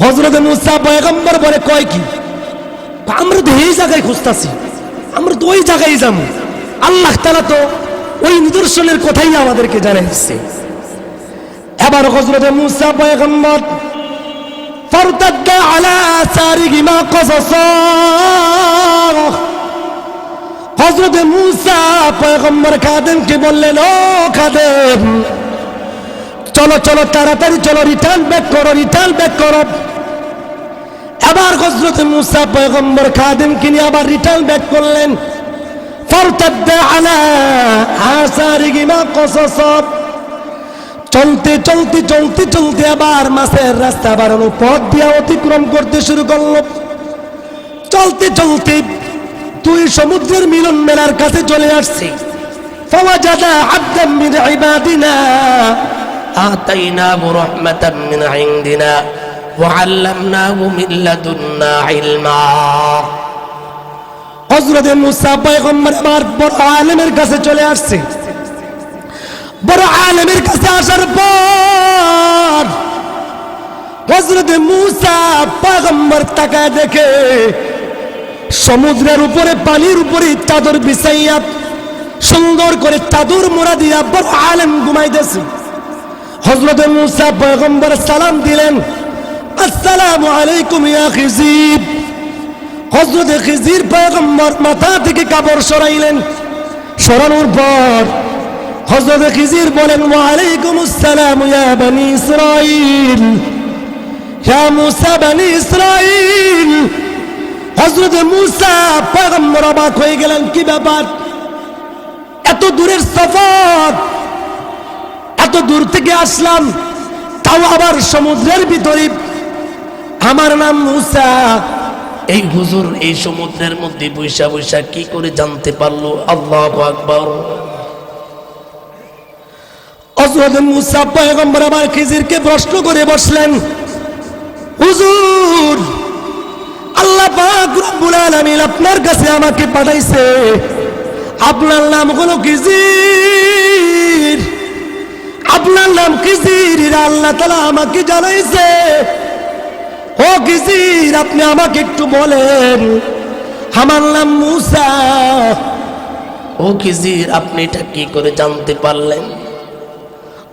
হযরত মূসা পয়গম্বর বলে কয় কি, আমরা তো এই জায়গায় খুঁজতাছি, আমরা তো ওই জায়গায় যাবো। আল্লাহ তাআলা তো ওই নিদর্শনের কথাই আমাদেরকে জানাইছে। এবার হযরত মূসা পয়গম্বর ফারতাদ্দা আলা আসারিহিমা কসাসা, হযরত মূসা পয়গম্বর খাদেমকে বললেন, ও খাদেম, চলো চলো তাড়াতাড়ি চলো, রিটার্ন ব্যাক করো, রিটার্ন ব্যাক করো। এবার হযরত মূসা পয়গম্বর খাদেমকে নিয়ে আবার রিটার্ন ব্যাক করলেন। ফারতাদ্দা আলা আসারিহিমা কসাসা, চলতে চলতে চলতে চলতে আবার মাছের রাস্তা বাড়ানো পথ দিয়ে অতিক্রম করতে শুরু করলো। চলতে চলতে দুই সমুদ্রের মিলন মেলার কাছে চলে আসছে। ফাওয়াজাদা আবদাম মিন ইবাদিনা আতাইনাহু রাহমাতাম মিন ইনদিনা ওয়া আল্লামনাহু মিন লাদুন্না ইলমা। হযরত মূসা পয়গম্বর আবার বড় আলেমের কাছে চলে আসছে। বড় আলেমের কাছে আসার পর হযরত মূসা পয়গম্বর তাকায় দেখে সমুদ্রের উপরে, পানির উপরে চাদর বিছাইয়া সুন্দর করে চাদর মোড়া দিয়া বড় আলেম ঘুমাইতেছে। হযরত মূসা পয়গম্বর সালাম দিলেন, আসসালামু আলাইকুম ইয়া খিজির। হযরত খিজির পয়গম্বর মাথা থেকে কাপড় সরাইলেন। সরানোর পর হযরত খিজির বলেন, ওয়া আলাইকুমুস সালাম ইয়া বনি ইসরাঈল, ইয়া মূসা বনি ইসরাঈল। হযরত মূসা পয়গম্বর অবাক হয়ে গেলেন, কি ব্যাপার, এত দূরের সফর, এত দূর থেকে আসলাম, তাও আবার সমুদ্রের ভিতরে, আমার নাম মূসা, এই হুজুর এই সমুদ্রের মধ্যে বৈশা বৈশা কি করে জানতে পারলো? আল্লাহু আকবার। হযরত মূসা পয়গম্বর আবার খিজিরকে প্রশ্ন করে বসলেন, হুজুর, আল্লাহ পাক রব্বুল আলামিন আপনার কাছে আমাকে পাঠাইছে, আপনার নাম হলো খিজির, আপনার নাম খিজির, আল্লাহ তাআলা আমাকে জানাইছে। ও খিজির, আপনি আমাকে একটু বলেন, আমার নাম মূসা। ও খিজির, আপনি এটা কি করে জানতে পারলেন?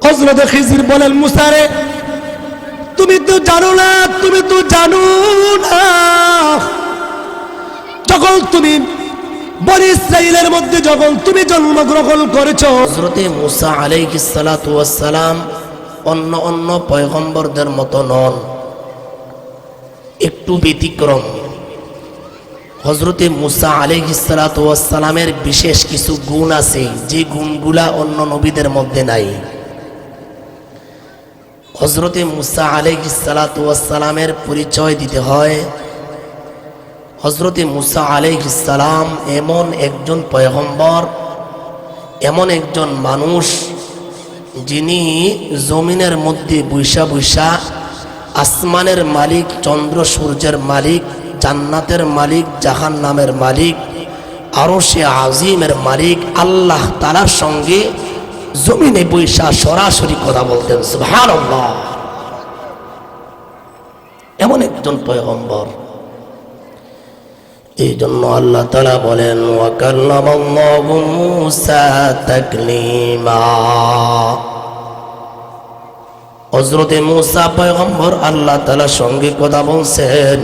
হযরত খিজির বলেন, মূসা রে, তুমি তো জানো না, তুমি তো জানো না, যখন তুমি বনি ইসরাইলের মধ্যে যখন তুমি জন্মগ্রহণ করেছো, হযরত মূসা আলাইহিস সালাতু ওয়াস সালাম অন্য অন্য পয়গম্বরদের মতো নন, একটু ব্যতিক্রম। হযরত মূসা আলাইহিস সালাতু ওয়াস সালামের বিশেষ কিছু গুণ আছে, যে গুণগুলা অন্য নবীদের মধ্যে নাই। হযরত মূসা আলাইহিস সালাতু ওয়াস সালামের পরিচয় দিতে হয়, হযরত মূসা আলাইহিস সালাম এমন একজন পয়গম্বর, এমন একজন মানুষ, যিনি জমিনের মধ্যে বৈশা বৈশা আসমানের মালিক, চন্দ্র সূর্যের মালিক, জান্নাতের মালিক, জাহান্নামের মালিক, আরশে আজিমের মালিক আল্লাহ তাআলার সঙ্গে জমিনে বৈশা সরাসরি কথা বলতেন। সুবহানাল্লাহ, এমন একজন পয়গম্বর। এই জন্য আল্লাহ তাআলা বলেন, ওয়া কাল্লামাল্লাহু মূসা তাকলিমা। হযরত মূসা পয়গম্বর আল্লাহ তাআলার সঙ্গে কথা বলছেন।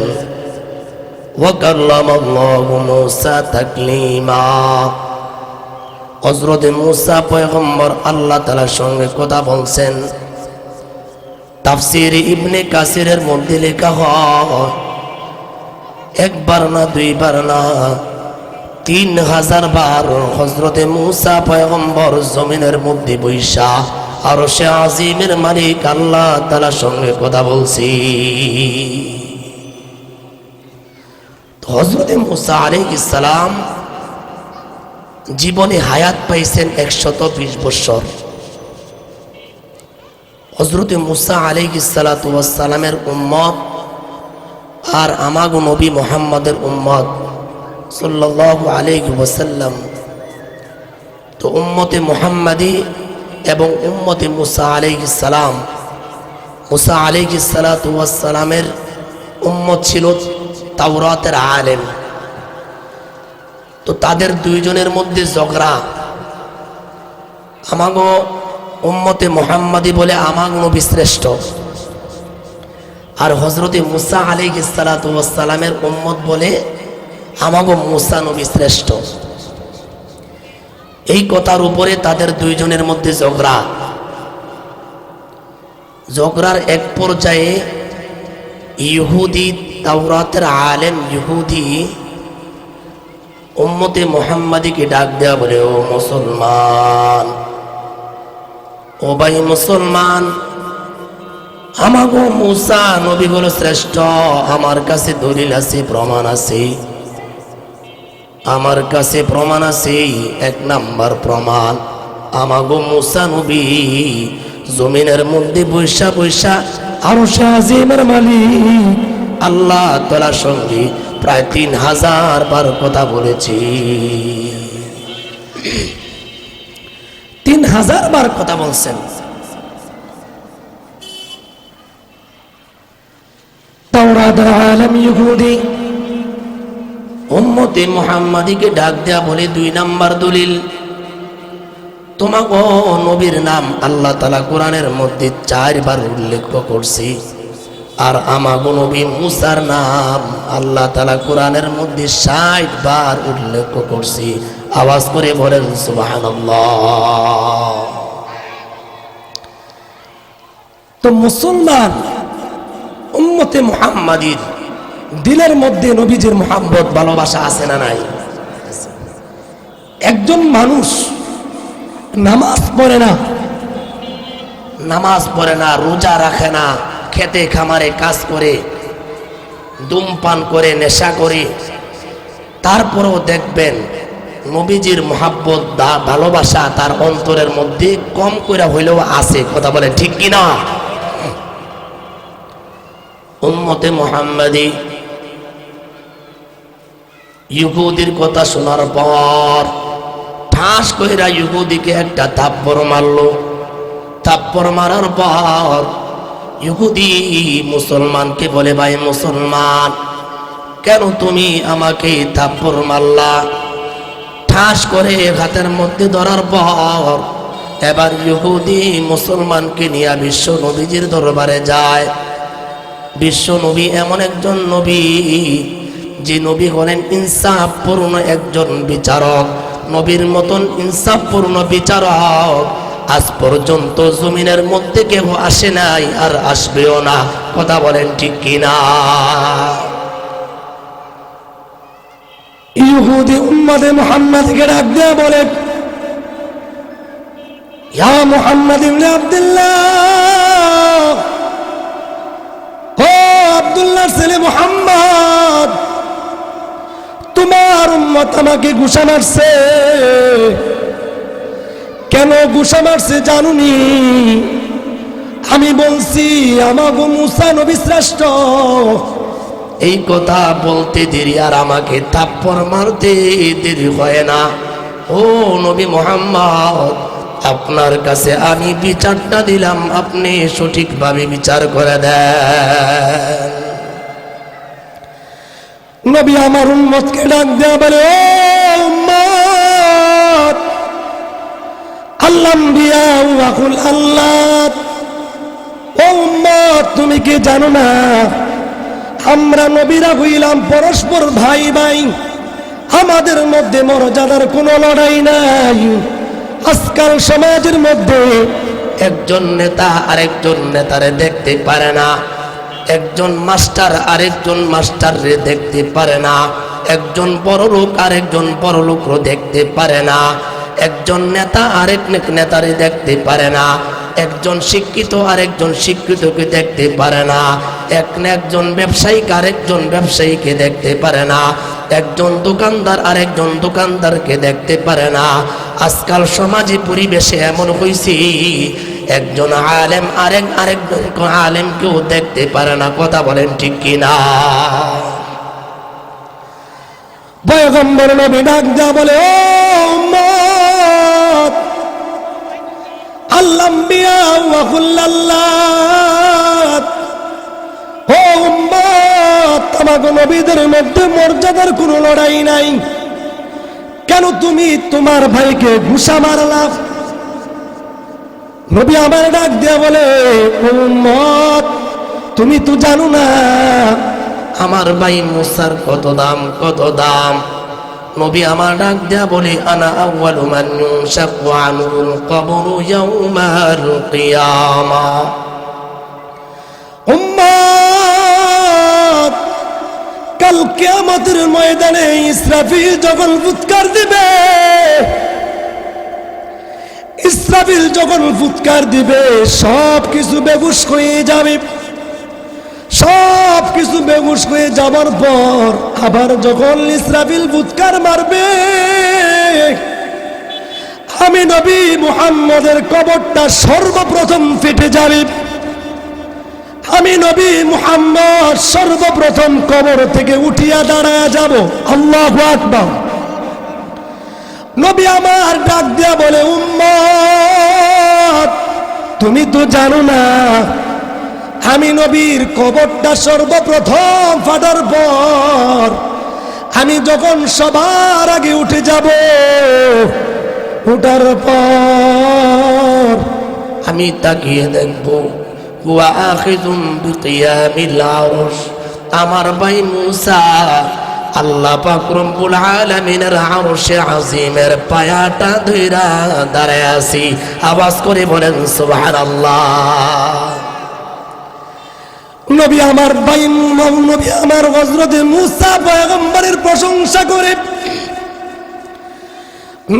ওয়া কাল্লামাল্লাহু মূসা তাকলিমা। হযরত মূসা পয়গম্বর আল্লাহ তাআলার সঙ্গে কথা বলছেন। তাফসীর ইবনে কাসিরের মধ্যে লেখা হয়, একবার না, দুইবার না, 3000 বার হযরত মূসা পয়গম্বর জমিনের মধ্যে বৈশা আরশে আজিমের মালিক আল্লাহ তাআলার সঙ্গে কথা বলছি। হযরত মূসা আলাইহিস সালাম জীবনে হায়াত পাইছেন 120 বছর। হযরত মূসা আলাইহিস সালাতু ওয়াস সালামের উম্মত আর আমাগো নবী মুহাম্মদের উম্মত সাল্লাল্লাহু আলাইহি ওয়াসাল্লাম, তো উম্মতে মুহাম্মাদি এবং উম্মতে মূসা আলাইহিস সালাম, মূসা আলাইহিস সালাতু ওয়াস সালামের উম্মত ছিল তাওরাতের আলেম। তো তাদের দুইজনের মধ্যে ঝগড়া। আমাগো উম্মতে মুহাম্মাদি বলে আমাগো নবী শ্রেষ্ঠ, আর হযরতে মুসা আলাইহিস সালাতু ওয়াস সালামের উম্মত বলে আমাগো মুসা নবী শ্রেষ্ঠ। এই কথার উপরে তাদের দুইজনের মধ্যে ঝগড়া। ঝগড়ার এক পর্যায়ে ইহুদি তাওরাতের আলেম ইহুদি উম্মতে মুহাম্মাদিকে ডাক দেয়া বলে, ও মুসলমান, ও ভাই মুসলমান, আমাগো মুসা নবী হলো শ্রেষ্ঠ। আমার কাছে দলিল আছে, প্রমাণ আছে, আমার কাছে প্রমাণ আছে। এক নাম্বার প্রমাণ, আমাগো মুসা নবী জমিনের মধ্যে বৈশা বৈশা আরশে আজিমের মালিক আল্লাহ তাআলার সঙ্গে প্রায় 3000 বার কথা বলেছি। 3000 বার কথা বলছেন। তাওরাতের আলেম ইহুদি উম্মতে মুহাম্মাদিকে ডাক দেয়া বলে, 2 নাম্বার দলিল, তোমাকে নবীর নাম আল্লাহ তাআলা কোরআনের মধ্যে 4 বার উল্লেখ করছি, আর আমাগো নবী মুসার নাম আল্লাহ তাআলা কোরআনের মধ্যে 60 বার উল্লেখ করছি। আওয়াজ করে বলেন সুবহানাল্লাহ। তো মুসলমান উম্মতে মুহাম্মাদির দিলের মধ্যে নবীজির মুহাব্বত ভালোবাসা আছে না নাই? একজন মানুষ নামাজ পড়ে না, রোজা রাখে না, খেতে খামারে কাজ করে, ধূমপান করে, নেশা করে, তারপরেও দেখবেন নবীজির মুহাব্বত ভালোবাসা তার অন্তরের মধ্যে কম করে হইলেও আছে। কথা বলে ঠিক কিনা? উম্মতে মুহাম্মাদি ইহুদির কথা শোনার পর ঠাস কইরা ইহুদিকে একটা থাপ্পড় মারলো। থাপ্পড় মারার পর ইহুদি মুসলমানকে বলে, ভাই মুসলমান, কেন তুমি আমাকে থাপ্পড় মারলা? ঠাস করে হাতের মধ্যে ধরার পর এবার ইহুদি মুসলমানকে নিয়ে বিশ্ব নবীজির দরবারে যায়। বিশ্ব নবী এমন একজন নবী যে নবী হলেন ইনসাফপূর্ণ একজন বিচারক। নবীর মতন ইনসাফপূর্ণ বিচারক আজ পর্যন্ত জমিনের মধ্যে কেউ আসে নাই, আর আসবেও না। কথা বলেন ঠিক কিনা? ইহুদি উম্মতে মুহাম্মাদকে ডাক দিয়ে বলে, ইয়া মুহাম্মদ ইবনে আব্দুল্লাহ, ও আব্দুল্লাহর ছেলে মুহাম্মদ, তোমার উম্মত আমাকে ঘুষা মারছে। কেন ঘুষা মারছে জানুনি? আমি বলছি আমাগো মুসা নবী শ্রেষ্ঠ। এই কথা বলতে দেরি আর আমাকে থাপ্পড় মারতে দেরি হয় না। ও নবী মুহাম্মদ, আপনার কাছে আমি বিচারটা দিলাম, আপনি সঠিকভাবে বিচার করে দেন। নবী আমার উম্মতকে ডাক দেয়া বলে, ও উম্মত, আল-আম্বিয়া ওয়া কুল আল্লাহ, ও উম্মত, তুমি কি জানো না আমরা নবীরা হইলাম পরস্পর ভাই ভাই, আমাদের মধ্যে মর্যাদার কোনো লড়াই নাই। আজকাল সমাজের মধ্যে একজন নেতা আরেকজন নেতারে দেখতে পারে না, একজন মাস্টার আরেকজন মাস্টাররে দেখতে পারে না, একজন বড় লোক আরেকজন বড় লোকও দেখতে পারে না, একজন নেতা আরেক নেতারে দেখতে পারে না, একজন শিক্ষিত আরেকজন শিক্ষিতকে দেখতে পারে না, একজন ব্যবসায়িক আরেকজন ব্যবসায়ীকে দেখতে পারে না, একজন দোকানদার আরেকজন দোকানদারকে দেখতে পারে না। আজকাল সমাজে পরিবেশে এমন হয়েছে, একজন আলেম আরেকজন আলেমকেও দেখতে পারে না। কথা বলেন ঠিক কিনা? পয়গম্বর নবী ডাক যা বলে, ও উম্মত, আল-আম্বিয়া ওয়া কুল আল্লাহ, ও উম্মত, পাক নবীদের মধ্যে মর্যাদার কোনো লড়াই নাই, কেন তুমি তোমার ভাইকে ঘুষা মারলা? নবী আমার ডাক দিয়া বলে, উম্মত তুমি তো জানো না আমার ভাই মুসার কত দাম, কত দাম। নবী আমার ডাক দিয়া বলে, আনা আউয়ালু মান ইউনশাকু আনহুল কবরু ইয়াউমাল কিয়ামা। উম্মত কাল কিয়ামতের ময়দানে ইসরাফিল যখন ফুৎকার দিবে, ইসরাফিল যখন ফুৎকার দিবে সব কিছু বেহুশ হয়ে যাবে। সব কিছু বেহুশ হয়ে যাবার পর আবার যখন ইসরাফিল ফুৎকার মারবে, আমি নবী মুহাম্মদের কবরটা সর্বপ্রথম ফেটে যাবে। আমি নবী মুহাম্মদ সর্বপ্রথম কবর থেকে উঠিয়া দাঁড়ায়া যাব। আল্লাহু আকবার। নবী আমার ডাক দিয়া বলে, উম্মত তুমি তো জানো না আমি নবীর কবরটা সর্বপ্রথম ফাটার পর আমি যখন সবার আগে উঠে যাব, উঠার পর আমি তাকিয়ে দেখব হুয়া আখিযুম বিকিয়ামিল আরশ, আমার ভাই মুসা আল্লাহ পাক রব্বুল আলামিনের আরশে আজিমের পায়াটা ধইরা দাঁড়ায় আছি। আওয়াজ করে বলেন সুবহানাল্লাহ। নবী আমার ভাই নবী আমার হযরতে মুসা পয়গম্বরের প্রশংসা করে,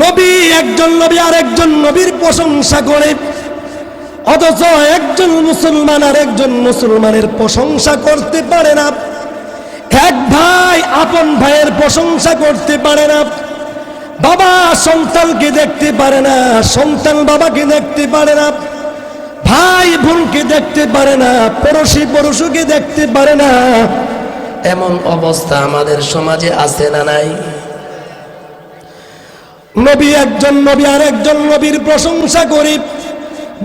নবী একজন নবী আর একজন নবীর প্রশংসা করে, অথচ একজন মুসলমান আর একজন মুসলমানের প্রশংসা করতে পারে না। এক ভাই আপন ভাইয়ের প্রশংসা করতে পারে না, বাবা সন্তানকে দেখতে পারে না, সন্তান বাবাকে দেখতে পারে না, ভাই বোনকে দেখতে পারে না, পড়োশী পড়োশীকে দেখতে পারে না। এমন অবস্থা আমাদের সমাজে আছে না নাই? নবী একজন নবী আর একজন নবীর প্রশংসা করে,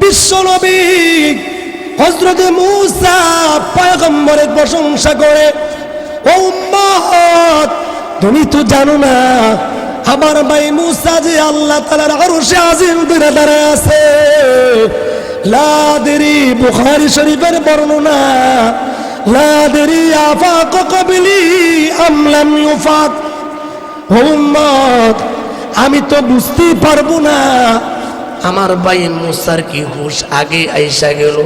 বিশ্ব নবী হযরতে মুসা পয়গম্বরের প্রশংসা করে, ও উম্মত তুমি তো জানো না আমার ভাই মুসা যে আল্লাহ তাআলার আরশে আজিম ধরে দাঁড়ায় আছে। লা আদরি, বুখারী শরীফের বর্ণনা, লা আদরি আফাক ক্বাবলি আম লাম ইউফাক। ও উম্মত আমি তো বুঝতেই পারবো না আমার ভাই মুসার কি হুশ আগে আইসা গেল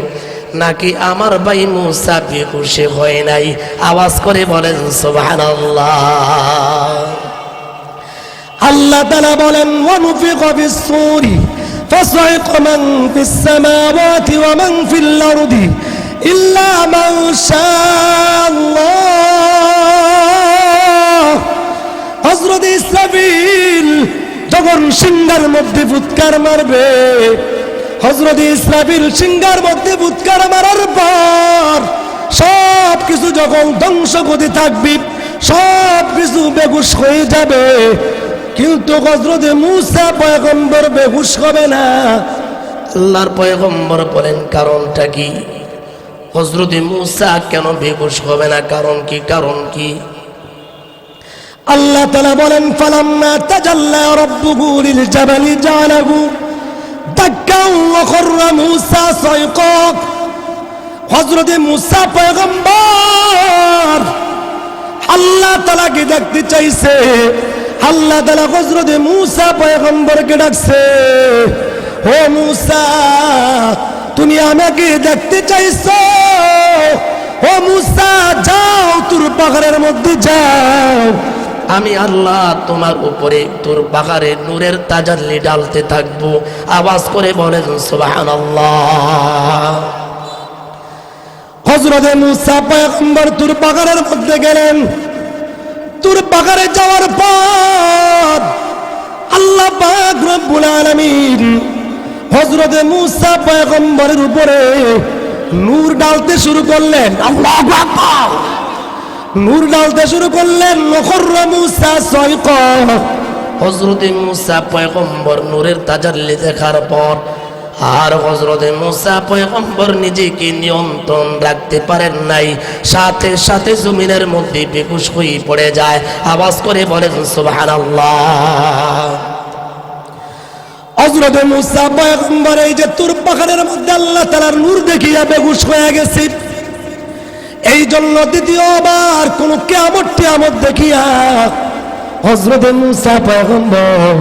নাকি আমার ভাই মুসা বেহুশে হয় নাই? আওয়াজ করে বলেন সুবহানাল্লাহ। আল্লাহ তাআলা বলেন, ওয়ানুফিকা ফিস-সূরি ফাসাইকা মান ফিস-সামাওয়াতি ওয়া মান ফিল-আরদি ইল্লা মান শাআল্লাহ। হযরত ইসরাফিল যখন সিংহার মধ্যে ফুৎকার মারবে, হযরত ইসরাফিল সিংহার মধ্যে ফুৎকার মারার পর সব কিছু যখন ধ্বংস করতে থাকবে, সব কিছু বেহুশ হয়ে যাবে, কিন্তু হযরত মুসা পয়গম্বর বেহুশ হবে না। আল্লাহর পয়গম্বর বলেন কারণটা কি? হযরত মুসা কেন বেহুশ হবে না? কারণ কি? কারণ কি? আল্লাহ তাআলা বলেন, ফালাম্মা তাজাল্লা রাব্বুহু লিল জাবালি জাআলাহু দাক্কান ওয়া খাররা মুসা সাইকা। হযরত মুসা পয়গম্বর আল্লাহ তাআলাকে দেখতে চাইছে। আল্লাহ তাআলা হযরত মুসা পয়গম্বরকে ডাকছে, ও মুসা তুমি আমাকে দেখতে চাইছো? ও মুসা যাও, তোর পাহাড়ের মধ্যে যাও, আমি আল্লাহ তোমার উপরে তোর পাহাড়ে নূরের তাজাল্লি ডালতে থাকবো। আওয়াজ করে বলেন সুবহানাল্লাহ। হযরত মুসা পয়গম্বর তুর পাহাড়ের মধ্যে গেলেন। তুর পাহাড়ে যাওয়ার পর আল্লাহ পাক রব্বুল আলামিন হযরত মুসা পয়গম্বরের উপরে নূর ডালতে শুরু করলেন। আল্লাহু আকবার। নূর ডালতে শুরু করলেন। ওখররা মুসা সাইকা। হযরত মুসা পয়গম্বর নূরের তাজাল্লি দেখার পর আর হযরতে মুসা পয়গম্বর নিজেকে নিয়ন্ত্রণ রাখতে পারেন নাই, সাথে সাথে জমিনের মধ্যে বেহুশ হয়ে পড়ে যায়। আওয়াজ করে বলেন সুবহানাল্লাহ। হযরত মুসা পয়গম্বর এই যে তুর পাহাড়ের মধ্যে আল্লাহ তাআলার নূর দেখিয়া বেহুশ হয়ে গেছে, এই জন্য দ্বিতীয়বার কোন কিয়ামত দেখিয়া হযরত মুসা পয়গম্বর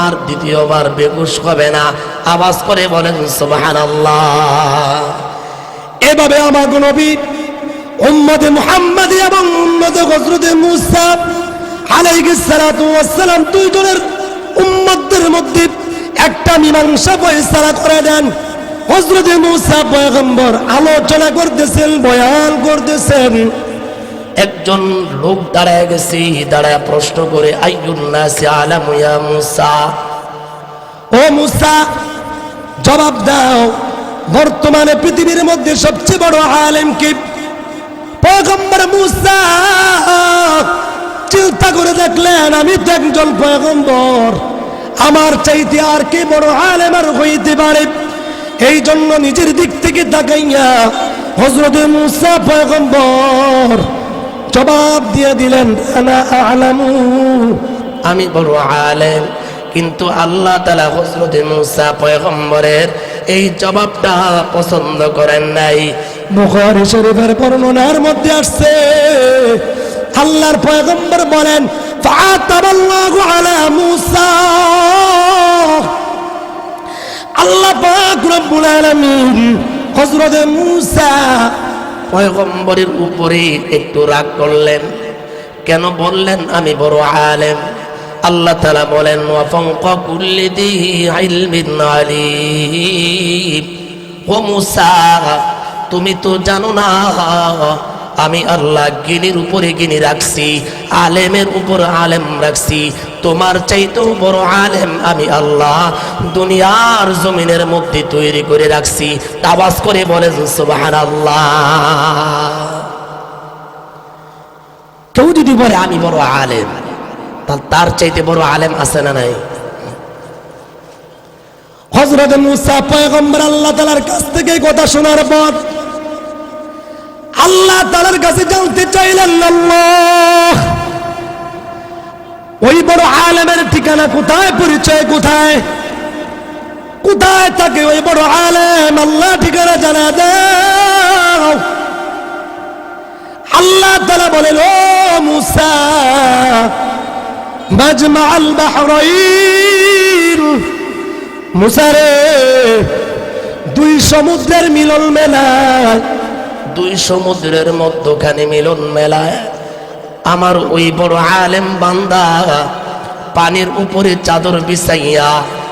আর দ্বিতীয়বার বেহুশ হবে না। আওয়াজ করে বলেন সুবহানাল্লাহ। এভাবে আমার নবী উম্মতে মুহাম্মদ এবং উম্মতে হযরত মুসা আলাইহিস সালাতু ওয়াস সালাম দুইজনের উম্মতদের মধ্যে একটা মীমাংসা ফয়সালা করে দেন। হযরত মুসা পয়গম্বর আলোচনা করতেছেন, বয়ান করতেছেন। একজন লোক দাঁড়ায় গেছে, দাঁড়ায় প্রশ্ন করে আইয়ুন নাসি আলামু ইয়া মুসা, ও মুসা জবাব দাও, বর্তমানে পৃথিবীর মধ্যে সবচেয়ে বড় আলেম কে? পয়গম্বর মুসা চিন্তা করে দেখলেন, আমি তো একজন পয়গম্বর, আমার চাইতে আর কে বড় আলেম আর হইতে পারে? এই জন্য নিজের দিক থেকে তাকাইয়া হযরত মুসা পয়গম্বর জবাব দিয়ে দিলেন, আনা আলামু, আমি বড় আলেম। কিন্তু আল্লাহ তাআলা হযরত মুসা পয়গম্বরের এই জবাবটা পছন্দ করেন নাই। বুখারী শরীফের বর্ণনার মধ্যে আসছে, আল্লাহর পয়গম্বর বলেন, ফাআতাবাল্লাহু আলা মুসা, আল্লাহ পাক রব্বুল আলামিন হযরত মুসা পয়গম্বরের উপরে একটু রাগ করলেন। কেন বললেন আমি বড় আলেম? আল্লাহ তাআলা বলেন, ওয়া ফাওকা কুল্লি যী ইলমিন আলীম। ও মুসা, তুমি তো জানো না আমি আল্লাহ জ্ঞানীর উপরে জ্ঞানী রাখছি, আলেমের উপর আলেম রাখছি। তোমার চাইতেও বড় আলেম আমি আল্লাহ দুনিয়ার জমিনের মধ্যে তৈরি করে রাখছি। আওয়াজ করে বলেন সুবহানাল্লাহ। কেউ যদি বলে আমি বড় আলেম, তার চাইতে বড় আলেম আছে না নাই? হযরত মুসা পয়গম্বর আল্লাহ তাআলার কাছ থেকে কথা শোনার পর আল্লাহ তাআলার কাছে জানতে চাইলেন, আল্লাহ ওই বড় আলেমের ঠিকানা কোথায়, পরিচয় কোথায়, কোথায় থাকে ওই বড় আলেম? আল্লাহ ঠিকানা জানা দাও। আল্লাহ তাআলা বলেন, ও মুসা, মাজমাআল বাহরাইন, মুসা রে, দুই সমুদ্রের মিলন মেলায়, দুই সমুদ্রের মধ্যখানে মিলন মেলায় আমার ওই বড় আলেম বান্দা পানির উপরে চাদর বিছাইয়া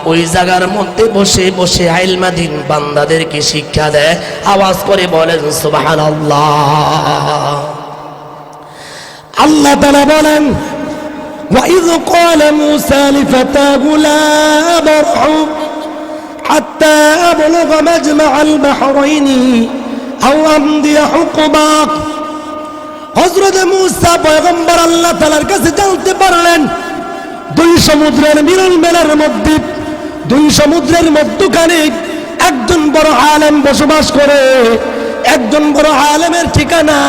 ওই জায়গার মধ্যে বসে বসে ইলমাধীন বান্দাদেরকে শিক্ষা দেয়। আওয়াজ করে বলেন সুবহানাল্লাহ। আল্লাহ তাআলা বলেন, وَإِذْ قَالَ مُوسَى لِفَتَاهُ لَا أَبْرَحُ حَتَّى أَبْلُغَ مَجْمَعَ الْبَحْرَيْنِ أَوْ أَمْضِيَ حُقُبًا। হযরত মুসা পয়গম্বর আল্লাহ তাআলার কাছে জানতে পারলেন, দুই সমুদ্রের মিলন মেলার মধ্যে, দুই সমুদ্রের মধ্যখানে একজন বড় আলেম বসবাস করে। একজন বড় আলেমের ঠিকানা।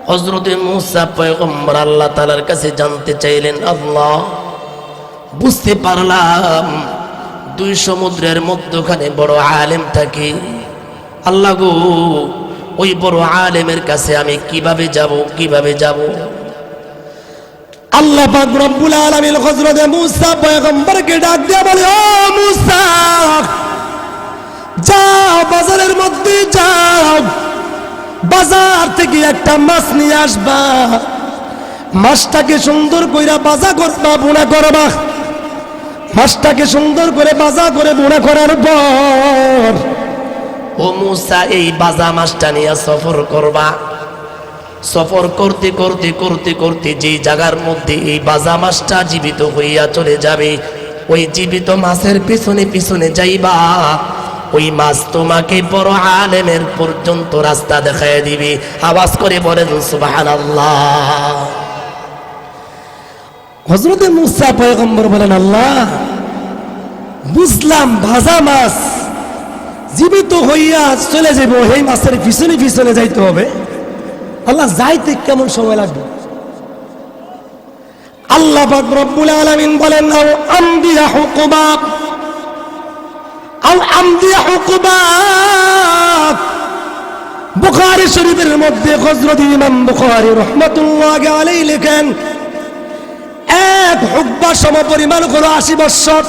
হযরত মুসা পয়গম্বর আল্লাহ তাআলার কাছে জানতে চাইলেন, আল্লাহ বুঝতে পারলাম দুই সমুদ্রের মধ্যখানে বড় আলেম থাকে। আল্লাহ গো, ওই বড় আলেমের কাছে আমি কিভাবে যাব? আল্লাহ পাক রব্বুল আলামিন হযরত মুসা পয়গম্বরকে ডাক দিয়ে বলে, ও মুসা, যাও বাজারের মধ্যে যাও, বাজার থেকে একটা মাছ নিয়ে আসবা, মাছটাকে সুন্দর কইরা ভাজা করবা, বোনা করবা। মাছটাকে সুন্দর করে ভাজা করে বোনা করার পর ও মুসা, এই ভাজা মাছটা নিয়ে সফর করবা। সফর করতে করতে করতে করতে যে জায়গার মধ্যে এই ভাজা মাছটা জীবিত হইয়া চলে যাবে, ওই জীবিত মাছের পিছনে পিছনে যাইবা। ওই মাছ তোমাকে বড় আলেমের পর্যন্ত রাস্তা দেখায় দিবে। আওয়াজ করে বলেন সুবহানাল্লাহ। হযরত মুসা পয়গম্বর বলেন, আল্লাহ বুঝলাম ভাজা মাছ জীবিত হইয়া চলে যাব, এই মাছের পিছনে পিছনে যাইতে হবে। আল্লাহ যাইতে কেমন সময় লাগবে? আল্লাহ পাক রব্বুল আলামিন বলেন আও আমদিয়া হুকুবা, আও আমদিয়া হুকুবা। বুখারী শরীফের মধ্যে হযরত ইমাম বুখারী রাহমাতুল্লাহি আলাইহি লেখেন, এক হুকবা সমপরিমাণ হলো 80 বছর।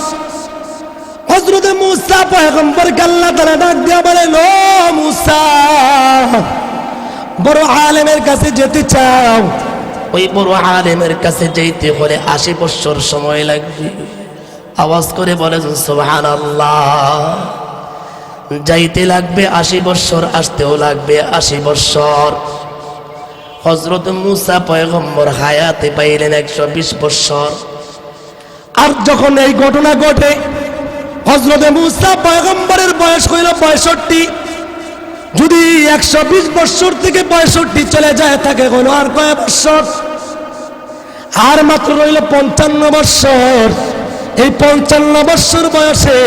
হযরত মূসা পয়গম্বরকে আল্লাহ তাআলা ডাক দিয়া বলেন, ও মূসা, বড় আলেমের কাছে যেতে চাও? ওই বড় আলেমের কাছে যেতে হলে 80 বছর সময় লাগবে। আওয়াজ করে বলে সুবহানাল্লাহ। যাইতে লাগবে 80 বছর, আসতেও লাগবে 80 বছর। হযরত মূসা পয়গম্বর হায়াতে পাইলেন 120 বছর। আর যখন এই ঘটনা ঘটে, হযরত মূসা পয়গম্বরের বয়স হইল 65। যদি 120 বছর থেকে 65 চলে যায়, তাকে হইল আর কয় বছর? আর মাত্র রইল 55 বছর। এই 55 বছর বয়সে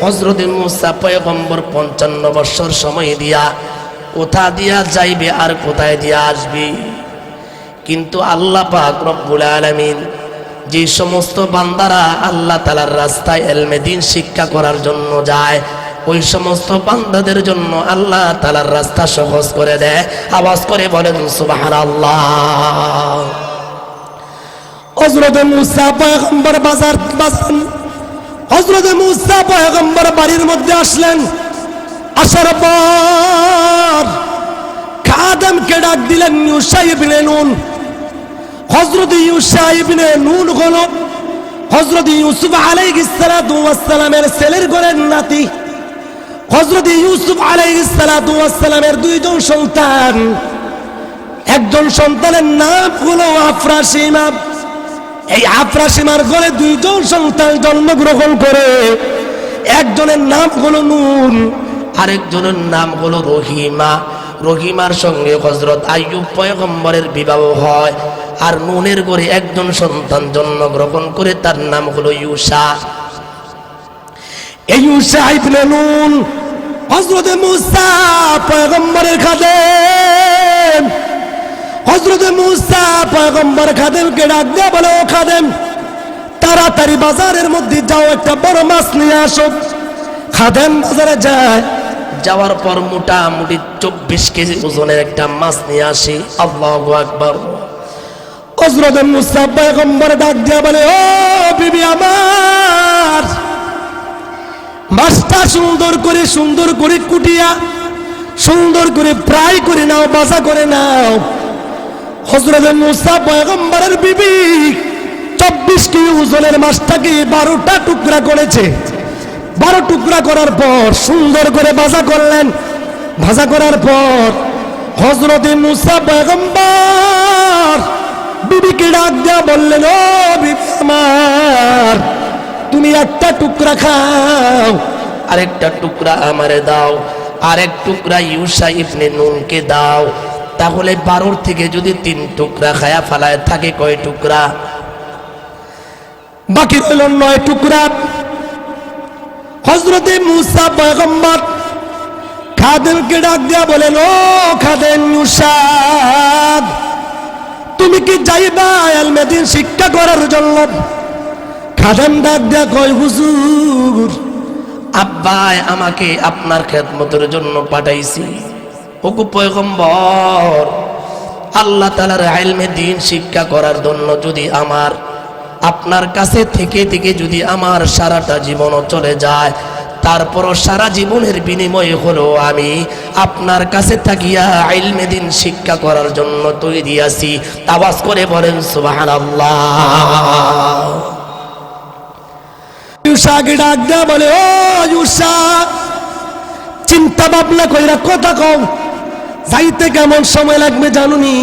হযরত মূসা পয়গম্বর 55 বছর সময় দিয়া কোথা দিয়া যাইবে আর কোথায় দিয়া আসবে? কিন্তু আল্লাহ পাক রব্বুল আলামিন যে সমস্ত বান্দারা আল্লাহ তাআলার রাস্তায় ইলমে দ্বীন শিক্ষা করার জন্য যায়, ওই সমস্ত বান্দাদের জন্য আল্লাহ তাআলার রাস্তা সহজ করে দেয়। আওয়াজ করে বলেন সুবহানাল্লাহ। হযরত মূসা পয়গম্বর হযরত মূসা পয়গম্বর বাড়ির মধ্যে আসলেন। আসার পর খাদেমকে ডাক দিলেন, ইউশা ইবনে নুন। হযরত ইউশা ইবনে নুন হলো হযরত ইউসুফ আলাইহিস সালাতু ওয়াস সালামের ছেলের ঘরের নাতি। হযরত ইউসুফ আলাইহিস সালাতু ওয়াস সালামের দুইজন সন্তান। একজন সন্তানের নাম হলো আফরাসিমা। এই আফরাসিমার ঘরে দুইজন সন্তান জন্মগ্রহণ করে। একজনের নাম হলো নুন, আরেকজনের নাম হলো রহিমা। রহিমার সঙ্গে হযরত আইয়ুব পয়গম্বরের বিবাহ হয়। আর নুনের ঘরে একজন সন্তান জন্মগ্রহণ করে, তার নাম হলো ইউশা। এই ইউশা ইবনে নুন হযরত মূসা পয়গম্বরের খাদেম। হযরত মূসা পয়গম্বর খাদেমকে ডাক দিয়ে বলে, ও খাদেম, তাড়াতাড়ি বাজারের মধ্যে যাও, একটা বড় মাছ নিয়ে আসো। খাদেম বাজারে যায়। যাওয়ার পর মোটামুটি 24 কেজি ওজনের একটা মাছ নিয়ে আসি। আল্লাহু আকবার। হযরত মূসা পয়গম্বর ডাক দিয়ে বলে, ও বিবি আমার, মাছটা সুন্দর করে কুটিয়া সুন্দর করে ফ্রাই করে নাও, ভাজা করে নাও। হযরত মূসা পয়গম্বরের বিবি 24 কেজি ওজনের মাছটাকে 12টা টুকরা করেছে। 12 টুকরা করার পর সুন্দর করে ভাজা করলেন। ভাজা করার পর হযরত মূসা পয়গম্বর বিবিকে ডাক দিয়া বললেন, ও বিবি আমার, তুমি একটা টুকরা খাও, আরেকটা টুকরা আমারে দাও, আরেক টুকরা ইউশা ইবনে নুনকে দাও। তাহলে 12 থেকে যদি 3 টুকরা খায়া ফালায় থাকে, কয় টুকরা? বাকি রইল 9 টুকরা। হযরত মূসা পয়গম্বর খাদেমকে ডাক দিয়া বলেন, ও খাদেম ইউশা, তুমি কি যাইবা ইলমে দ্বীন শিক্ষা করার জন্য? খাদেম ডাক দিয়া কয়, হুজুর, আব্বাই আমাকে আপনার খেদমতের জন্য পাঠাইছি। ওগো পয়গম্বর, আল্লাহ তাআলার ইলমে দ্বীন শিক্ষা করার জন্য যদি আপনার কাছে থেকে থেকে যদি আমার সারাটা জীবনও চলে যায়, তারপরও সারা জীবনের বিনিময়ে হলো আমি আপনার কাছে থাকিয়া ইলমে দ্বীন শিক্ষা করার জন্য তৈরি আছি। আওয়াজ করে বলেন সুবহানাল্লাহ। ইউশাকে ডাক দেয়া বলে, ও ইউশা, চিন্তা ভাবনা কইরা কথা কও, যাইতে কেমন সময় লাগবে জানুনি?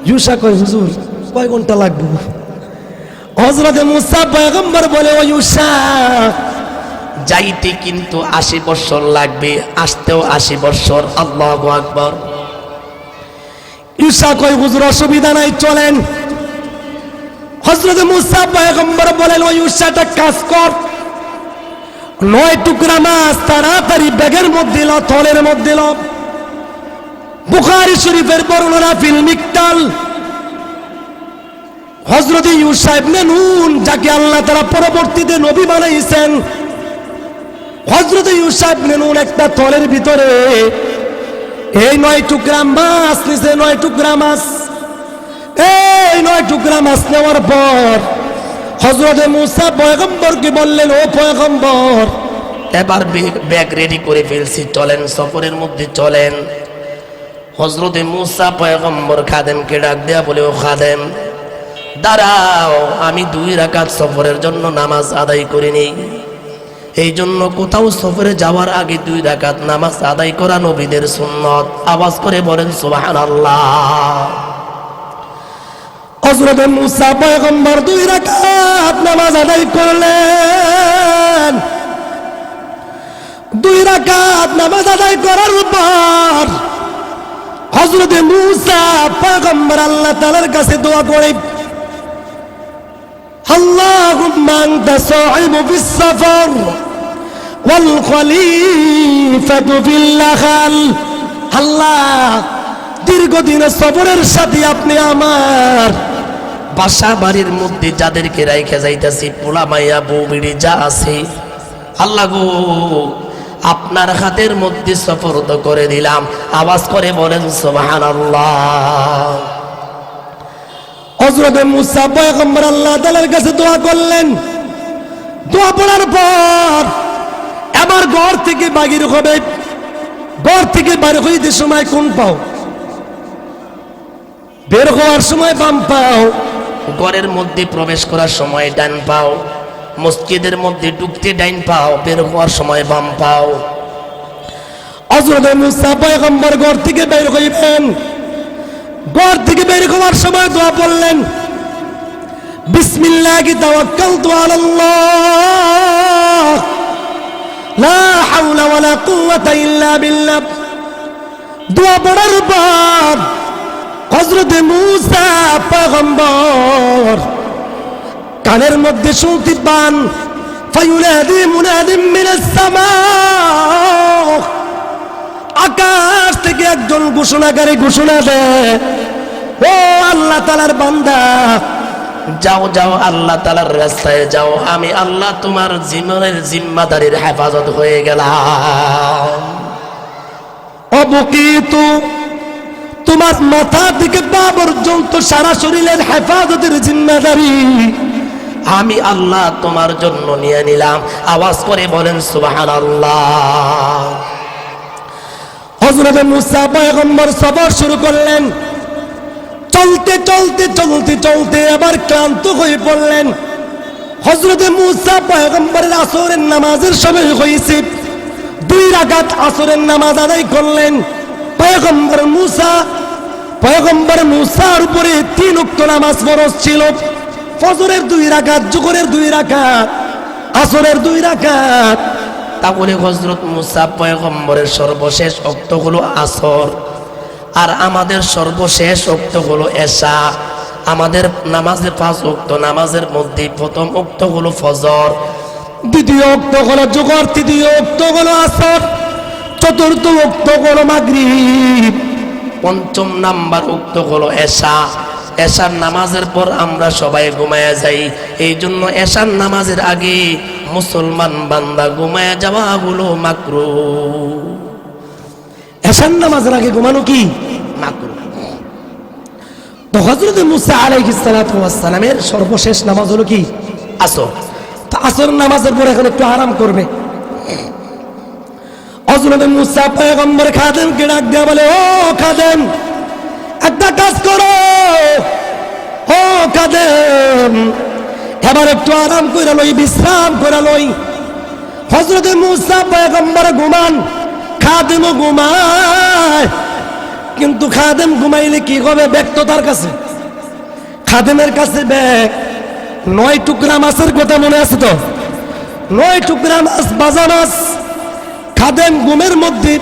ইউশা কয়, হুজুর, কয় ঘন্টা লাগবে? হযরত মূসা পয়গম্বর বলে, ও ইউশা, যাইতে কিন্তু 80 বছর লাগবে, আসতেও 80 বছর। আল্লাহু আকবার। ইউশা কয়, হুজুর, অসুবিধা নাই, চলেন। হযরত মূসা পয়গম্বর বলেন, ও ইউশাটা কাজ কর, 9 টুকরা মাছ তাড়াতাড়ি ব্যাগের মধ্যে ল, থলের মধ্যে ল। বুখারী শরীফের বর্ণনা ফিল মিকতাল, হযরত ইউসা ইবনে নুন যাকে আল্লাহ তাআলা পরবর্তীতে নবী বানাইছেন, হযরত ইউসা ইবনে নুন একটা থলের ভিতরে এই 9 টুকরা মাছ নিছে। 9 টুকরা মাছ, এই 9 টুকরা মাছ নেওয়ার পর হযরত মূসা পয়গম্বরকে বললেন, ও পয়গম্বর, এবার ব্যাগ রেডি করে ফেলছি, চলেন সফরের মধ্যে চলেন। হযরত মূসা পয়গম্বর খাদেমকে ডাক দেয়া বলে, ও খাদেম দাঁড়াও, আমি 2 রাকাত সফরের জন্য নামাজ আদায় করে নেই। এই জন্য কোথাও সফরে যাওয়ার আগে 2 রাকাত নামাজ আদায় করা নবীদের সুন্নত। আওয়াজ করে বলেন সুবহানাল্লাহ। হযরত মূসা পয়গম্বর 2 রাকাত নামাজ আদায় করলেন। 2 রাকাত নামাজ আদায় করার পর হযরত মূসা পয়গম্বর আল্লাহ তাআলার কাছে দোয়া করে, আল্লাহুম্মা আনতা সাহিবু ফিস সাফর ওয়াল খলিফাতু ফিল নাখাল। আল্লাহ, দীর্ঘদিনের সফরের সাথে আপনি আমার বাসা বাড়ির মধ্যে যাদেরকে রাইখা যাইতাছি, পোলা মাইয়া বউ বিড়ি যা আছে, আল্লাহ গো আপনার হাতের মধ্যে সুপর্দ করে দিলাম। আওয়াজ করে বলেন সুবহানাল্লাহ। হযরত মূসা পয়গম্বর আল্লাহ তাআলার কাছে দোয়া করলেন। দোয়া পড়ার পর এবার ঘর থেকে বাগির হবে। ঘর থেকে বের হইতে সময় কোন পাও? বের হওয়ার সময় বাম পাও। ঘরের মধ্যে প্রবেশ করার সময় ডান পাও, মসজিদের মধ্যে ঢুকতে ডাইন পাও, বের হওয়ার সময় বাম পাও। হযরত মূসা পয়গম্বর ঘর থেকে বের হইবেন। ঘর থেকে বের হওয়ার সময় দোয়া পড়লেন, বিসমিল্লাহি তাওয়াক্কালতু আলাল্লাহ লা হাওলা ওয়ালা কুওয়াতা ইল্লা বিল্লাহ। দোয়া পড়ার পর হযরত মূসা পয়গম্বর কানের মধ্যে শুনতে পান, ফায়ুনাদি মুনাদিম মিনাস সামা, আকাশ থেকে একজন ঘোষণাকারী ঘোষণা দেয়, ও আল্লাহ তাআলার বান্দা, যাও যাও, আল্লাহ তাআলার রাস্তায় যাও, আমি আল্লাহ তোমার জীবনের জিম্মাদারির হেফাজত হয়ে গেলাম। অবকিতু, তোমার মাথা থেকে পা পর্যন্ত সারা শরীরের হেফাজতের জিম্মাদারি আমি আল্লাহ তোমার জন্য নিয়ে নিলাম। আওয়াজ করে বলেন সুবহানাল্লাহ। হযরত মূসা পয়গম্বর সফর শুরু করলেন। চলতে চলতে চলতে চলতে আবার ক্লান্ত হয়ে পড়লেন। হযরত মূসা পয়গম্বরের আসরের নামাজের সময় হয়েছে। 2 রাকাত আসরের নামাজ আদায় করলেন। পয়গম্বর মূসার উপরে 3 ওয়াক্ত নামাজ ফরজ ছিল। ফজরের 2 রাকাত, জোহরের 2 রাকাত, আসরের 2 রাকাত। তাহলে হযরত মূসা পয়গম্বরের সর্বশেষ ওয়াক্ত হলো আসর, আর আমাদের সর্বশেষ ওয়াক্ত হলো এশা। আমাদের নামাজে 5 ওয়াক্ত, নামাজের মধ্যে প্রথম ওয়াক্ত হলো ফজর, দ্বিতীয় ওয়াক্ত হলো জোহর, তৃতীয় ওয়াক্ত হলো আসর, চতুর্থ ওয়াক্ত হলো মাগরিব, 5ম নাম্বার ওয়াক্ত হলো এশা। এশার নামাজের পর আমরা সবাই ঘুমায়া যাই। এই জন্য এশার নামাজের আগে মুসলমান বান্দা ঘুমায়া যাওয়া হলো মাকরুহ। এশার নামাজের আগে ঘুমানো কি মাকরুহ। তো হযরত মূসা আলাইহিস সালাতু ওয়াস সালামের সর্বশেষ নামাজ হলো কি আসর। তো আসর নামাজের পর এখন একটু আরাম করবে। হযরত মূসা পয়গম্বর খাদেমকে ডাক দেয়া বলে, ও খাদেম, একটা কাজ করো, ও খাদেম, এবার একটু আরাম করে লই, বিশ্রাম করে লই। হযরত মূসা পয়গম্বর ঘুমান, খাদেমও ঘুমায়। কিন্তু খাদেম ঘুমাইলে কি হবে? ব্যক্ত তার কাছে, খাদেমের কাছে ব্যাগ। 9 টুকরা মাছের কথা মনে আছে তো? 9 টুকরা মাছ, বাজা মাছ। খাদেম ঘুমের মধ্যে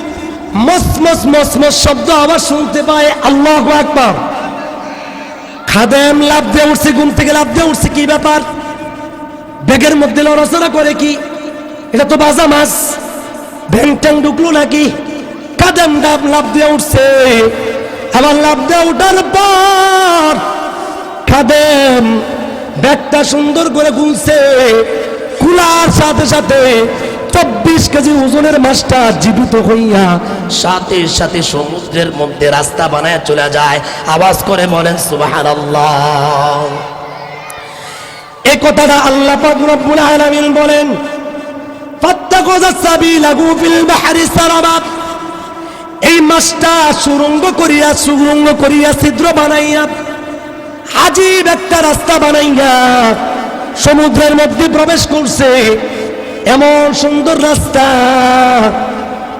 মস মস মস মস শব্দ আবার শুনতে পায়। আল্লাহু আকবার। খাদেম লাফ দিয়ে উঠছে, ঘুম থেকে লাফ দিয়ে উঠছে। কি ব্যাপার? ব্যাগের মধ্যে লড়াচড়া করে কি? এটা তো বাজা মাছ, ভ্যাং ট্যাং ঢুকলো নাকি? কাদেম ডাব লাভ দিয়ে উঠছে, আবার লাভ দিয়ে উঠার পর খাদেম ব্যাগটা সুন্দর করে খুলছে। খোলার সাথে সাথে 24 কেজি ওজনের মাছটা জীবিত হইয়া সাথে সাথে সমুদ্রের মধ্যে রাস্তা বানায় চলে যায়। আওয়াজ করে বলেন সুবহানাল্লাহ। এই কথাটা আল্লাহ পাক রব্বুল আলামিন বলেন, ফাত্তাখাযা সাবিলাহু ফিল বাহরি সারাবা। এই মাছটা সুরঙ্গ করিয়া ছিদ্র বানাইয়া আজীব একটা রাস্তা বানাইয়া সমুদ্রের মধ্যে প্রবেশ করছে। এমন সুন্দর রাস্তা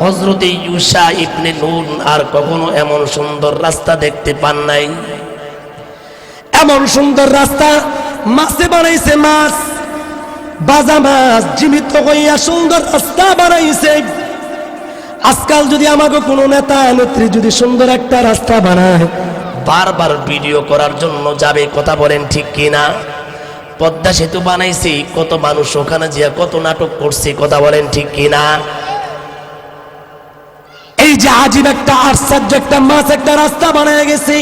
হযরত ইউসা ইবনে নুন আর কখনো এমন সুন্দর রাস্তা দেখতে পান নাই। এমন সুন্দর রাস্তা মাছে বানাইছে, মাছ বাজা মাছ জীবিত হইয়া সুন্দর রাস্তা বানাইছে। আজকাল যদি আমাকে কোনো নেতা নেত্রী যদি সুন্দর একটা রাস্তা বানায়, বারবার ভিডিও করার জন্য যাবে, কথা বলেন ঠিক কিনা? পদ্মা সেতু বানাইছি, কত মানুষ ওখানে যে কত নাটক করছে, কথা বলেন ঠিক কিনা? এই যে আজীব একটা আশ্চর্য একটা মাছ একটা রাস্তা বানায় গেছে,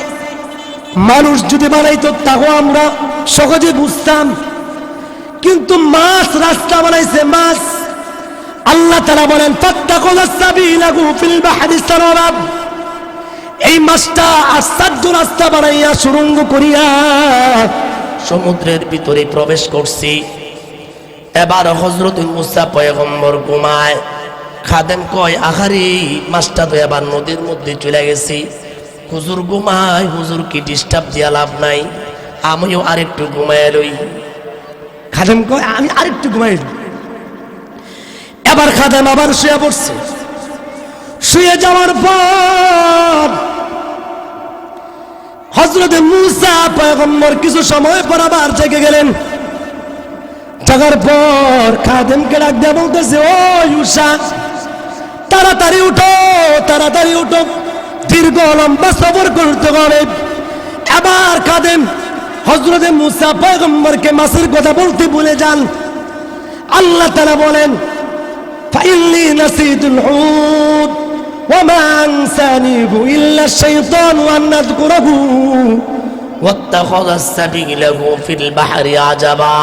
মানুষ যদি বানাইতো তাও আমরা সহজে বুঝতাম। কিন্তু মাছ রাস্তা বানাইছে, মাছ। আল্লাহ তাআলা বলেন, ফাত্তাখাযা সাবিলাহু ফিল বাহরি সারাবা। এই মাছটা আশ্চর্য রাস্তা বানাইয়া সুরঙ্গ করিয়া সমুদ্রের ভিতরে প্রবেশ করছি। এবার হযরত মুসা পয়গম্বর ঘুমায়। খাদেম কয়, আহারে মাছটা তো এবার নদীর মধ্যে চলে গেছি। হুজুর ঘুমায়, হুজুর কি ডিস্টার্ব দিয়া লাভ নাই, আমিও আরেকটু ঘুমায় লই। খাদেম কয়, আমি আরেকটু ঘুমাই। এবার খাদেম আবার শুয়ে পড়ছে। শুয়ে যাওয়ার পর হযরত মুসা পয়গম্বর কিছু সময় পর আবার জেগে গেলেন। জাগার পর খাদেমকে ডাক দিয়ে বলতেছে, ও ইউসা, তাড়াতাড়ি উঠো, তাড়াতাড়ি উঠো, দীর্ঘ লম্বা সফর করতে হবে। এবার খাদেম হযরত মুসা পয়গম্বরকে মাছের কথা বলতে ভুলে যান। আল্লাহ তাআলা বলেন, ফাইন্নী নাসিতুল হুদ ওয়া মা আনসানিহু ইল্লা শাইতানু আন নাযকুরাহু ওয়াত্তাখাযা সাবিলাহু ফিল বাহরি আজাবা।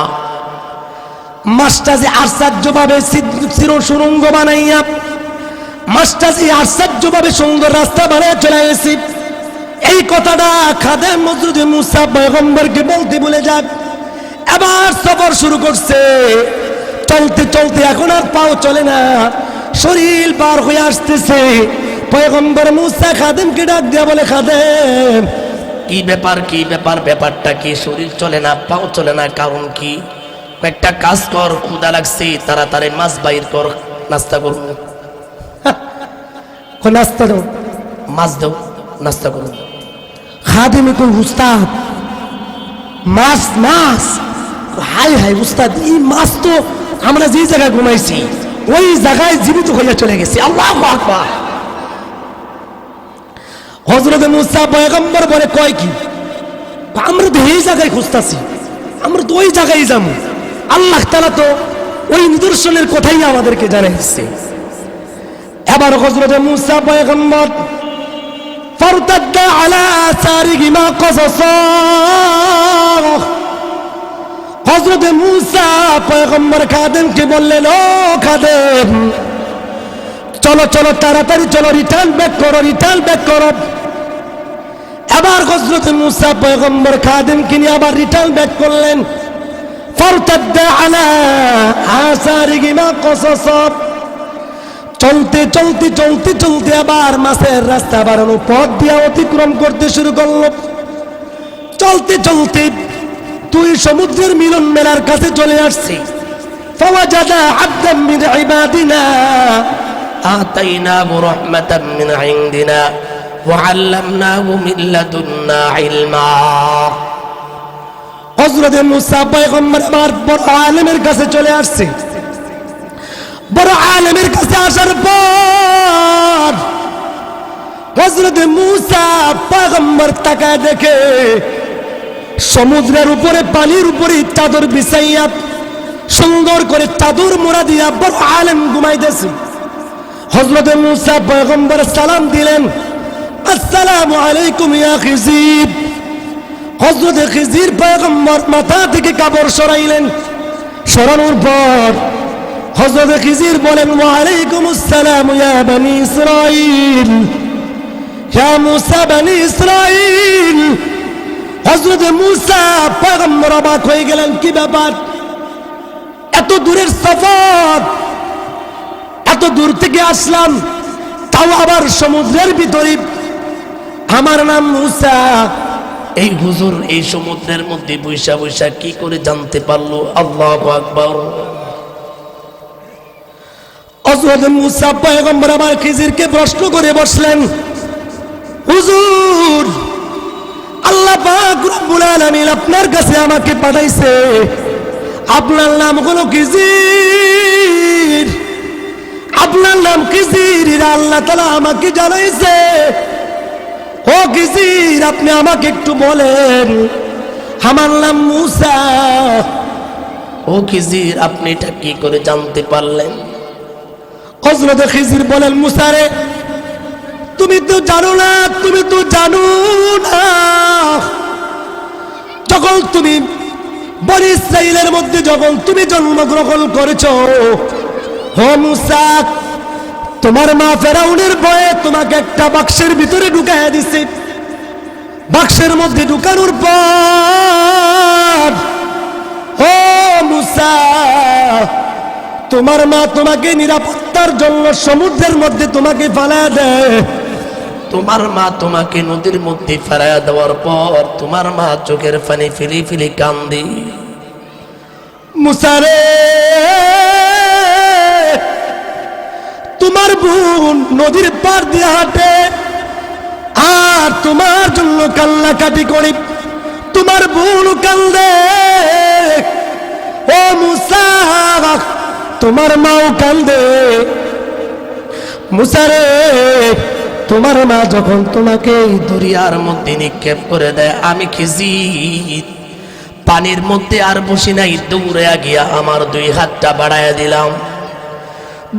মাছটা যে আশ্চর্যভাবে চির সুরঙ্গ বানাইয়া, মাছটা যে আশ্চর্যভাবে সুন্দর রাস্তা বানায় চলে গেছে, এই কথাটা খাদেম হযরত মুসা পয়গম্বরকে বলতে ভুলে যাক। এবার সফর শুরু করছে। চলতে চলতে এখন আর পাও চলে না, শরীর পার হয়ে আসতেছে। পয়গম্বর মুসা খাদেমকে ডাক দিয়া বলে, খাদেম, কি ব্যাপার, কি ব্যাপার, ব্যাপারটা কি? শরীর চলে না, পাও চলে না, কারণ কি? একটা কাজ কর, ক্ষুধা লাগছে, তাড়াতাড়ি মাছ বাইর কর, নাস্তা করব। নাস্তা দাও, মাছ দাও, নাস্তা করব। খাদেম কই, উস্তাদ মাছ, মাছ? হাই হাই উস্তাদ, এই মাছ তো আমরা যে জায়গায় ঘুমাইছি ওই জায়গায় জীবিত হইয়া চলে গেছে। আল্লাহু আকবার। হযরত মুসা পয়গম্বর বলে, কয় কি? আমরা তো এই জায়গায় খুঁজতাছি, আমরা তো ওই জায়গায় যাবো। আল্লাহ তাআলা তো ওই নিদর্শনের কথাই আমাদেরকে জানাইছে। এবার হযরত মুসা পয়গম্বর ফারতাদ্দা আলা আসারিহিমা কসাসা। হযরত মুসা পয়গম্বর খাদেমকে বললেন, ও খাদেম, চলো চলো, তাড়াতাড়ি চলো, রিটার্ন ব্যাক করো, রিটার্ন ব্যাক করো। এবার হযরত মুসা পয়গম্বর খাদেমকে নিয়ে আবার রিটার্ন ব্যাক করলেন। ফারতাদ্দা আলা আসারিহিমা কসাসা। চলতে চলতে চলতে চলতে আবার মাছের রাস্তা বাড়ানো পথ দিয়ে অতিক্রম করতে শুরু করলো। চলতে চলতে তুই সমুদ্রের মিলন মেলার কাছে চলে আসছে। ফাওয়াজাদা আবদাম মিন ইবাদিনা আতাইনাহু রাহমাতাম মিন ইনদিনা ওয়া আল্লামনাহু মিন লাদুন্না ইলমা। হযরত মুসা পয়গম্বর আমার বড় আলেমের কাছে চলে আসছে। বড় আলেমের কাছে আসার পর হযরত মুসা পয়গম্বর তাকায় দেখে সমুদ্রের উপরে, পানির উপরে চাদর বিছাইয়া সুন্দর করে চাদর মোড়া দিয়া বড় আলেম ঘুমাইতেছে। হযরত মূসা পয়গম্বর সালাম দিলেন, আসসালামু আলাইকুম ইয়া খিজির। হযরত খিজির পয়গম্বর মাথা থেকে কাপড় সরাইলেন। সরানোর পর হযরত খিজির বলেন, ওয়া আলাইকুম আসসালাম ইয়া বনি ইসরাঈল, ইয়া মূসা বনি ইসরাঈল। হযরত মূসা পয়গম্বর অবাক হয়ে গেলেন, কি ব্যাপার, এত দূরের সফর, এত দূর থেকে আসলাম, তাও আবার সমুদ্রের ভিতরে, আমার নাম মূসা। এই হুজুর এই সমুদ্রের মধ্যে বৈশা বৈশা কি করে জানতে পারলো? আল্লাহু আকবার। হযরত মূসা পয়গম্বর আবার খিজিরকে প্রশ্ন করে বসলেন, হুজুর, আল্লাহ পাক রব্বুল আলামিন আপনার কাছে আমাকে পাঠাইছে, আপনার নাম হলো খিজির, আপনার নাম খিজির, আল্লাহ তাআলা আমাকে জানাইছে। ও খিজির, আপনি আমাকে একটু বলেন, আমার নাম মূসা। ও খিজির, আপনি এটা কি করে জানতে পারলেন? হযরত খিজির বলেন, মূসা রে, তুমি তো জানো না, তুমি তো জানো না, যখন তুমি বনি ইসরাইলের মধ্যে যখন তুমি জন্মগ্রহণ করেছো, ও মূসা, তোমার মা ফেরাউনের ভয়ে তোমাকে একটা বাক্সের ভিতরে ঢুকাইয়া দিছে। বাক্সের মধ্যে ঢুকানোর পর, ও মূসা, তোমার মা তোমাকে নিরাপত্তার জন্য সমুদ্রের মধ্যে তোমাকে ফালায়া দেয়। তোমার মা তোমাকে নদীর মধ্যে ফেরায়া দেওয়ার পর তোমার মা চোখের পানি ফেলি ফেলি কান্দে। মূসা রে, তোমার বোন নদীর পার দিয়ে হাঁটে আর তোমার জন্য কান্নাকাটি করে, তোমার বোন কান্দে। ও মূসা, তোমার মাও কান্দে। মূসা রে, তোমার মা যখন তোমাকে দরিয়ার মধ্যে নিক্ষেপ করে দেয়, আমি খিজির পানির মধ্যে আর বসি নাই, দৌড়ে গিয়া আমার দুই হাতটা বাড়াইয়া দিলাম।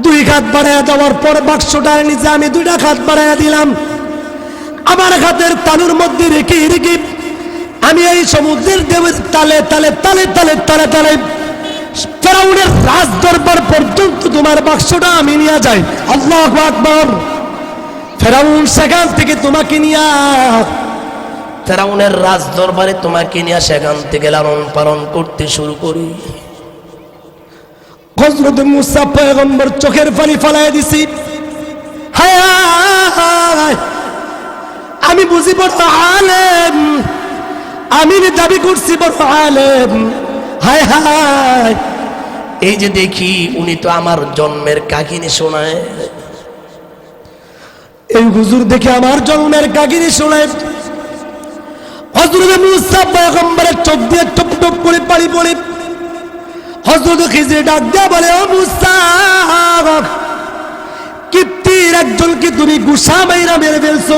দুই হাত বাড়াইয়া দেওয়ার পর বাক্সটার নিচে আমি দুইটা হাত বাড়াইয়া দিলাম। আমার হাতের তালুর মধ্যে রেখে রেখে আমি এই সমুদ্রের ঢেউয়ের তালে তালে তালে তালে তালে তালে ফেরাউনের রাজ দরবার পর্যন্ত তোমার বাক্সটা আমি নিয়ে যাই। আল্লাহু আকবার। ফেরাউন সেখান থেকে তোমাকে নিয়ে, ফেরাউনের রাজ দরবারে তোমাকে নিয়ে সেখান থেকে লালন পালন করতে শুরু করি। হযরত মূসা পয়গম্বর চোখের পানি ফেলাইয়া দিছি। হায় হায়, আমি বুঝি বড় আলেম, আমি দাবি করছি বড় আলেম। হায় হায়, এই যে দেখি উনি তো আমার জন্মের কাহিনী শোনায়। এই হুজুর দেখে আমার জন্মের কাহিনী শোনায়। হযরত মূসা পয়গম্বরের চোখ দিয়ে টপ টপ করে পানি পড়ে। হযরত খিজির ডাক দেয়া বলে, ও মূসা, কিপ্তির একজনকে তুমি গুসা মাইরা মেরে ফেলছো,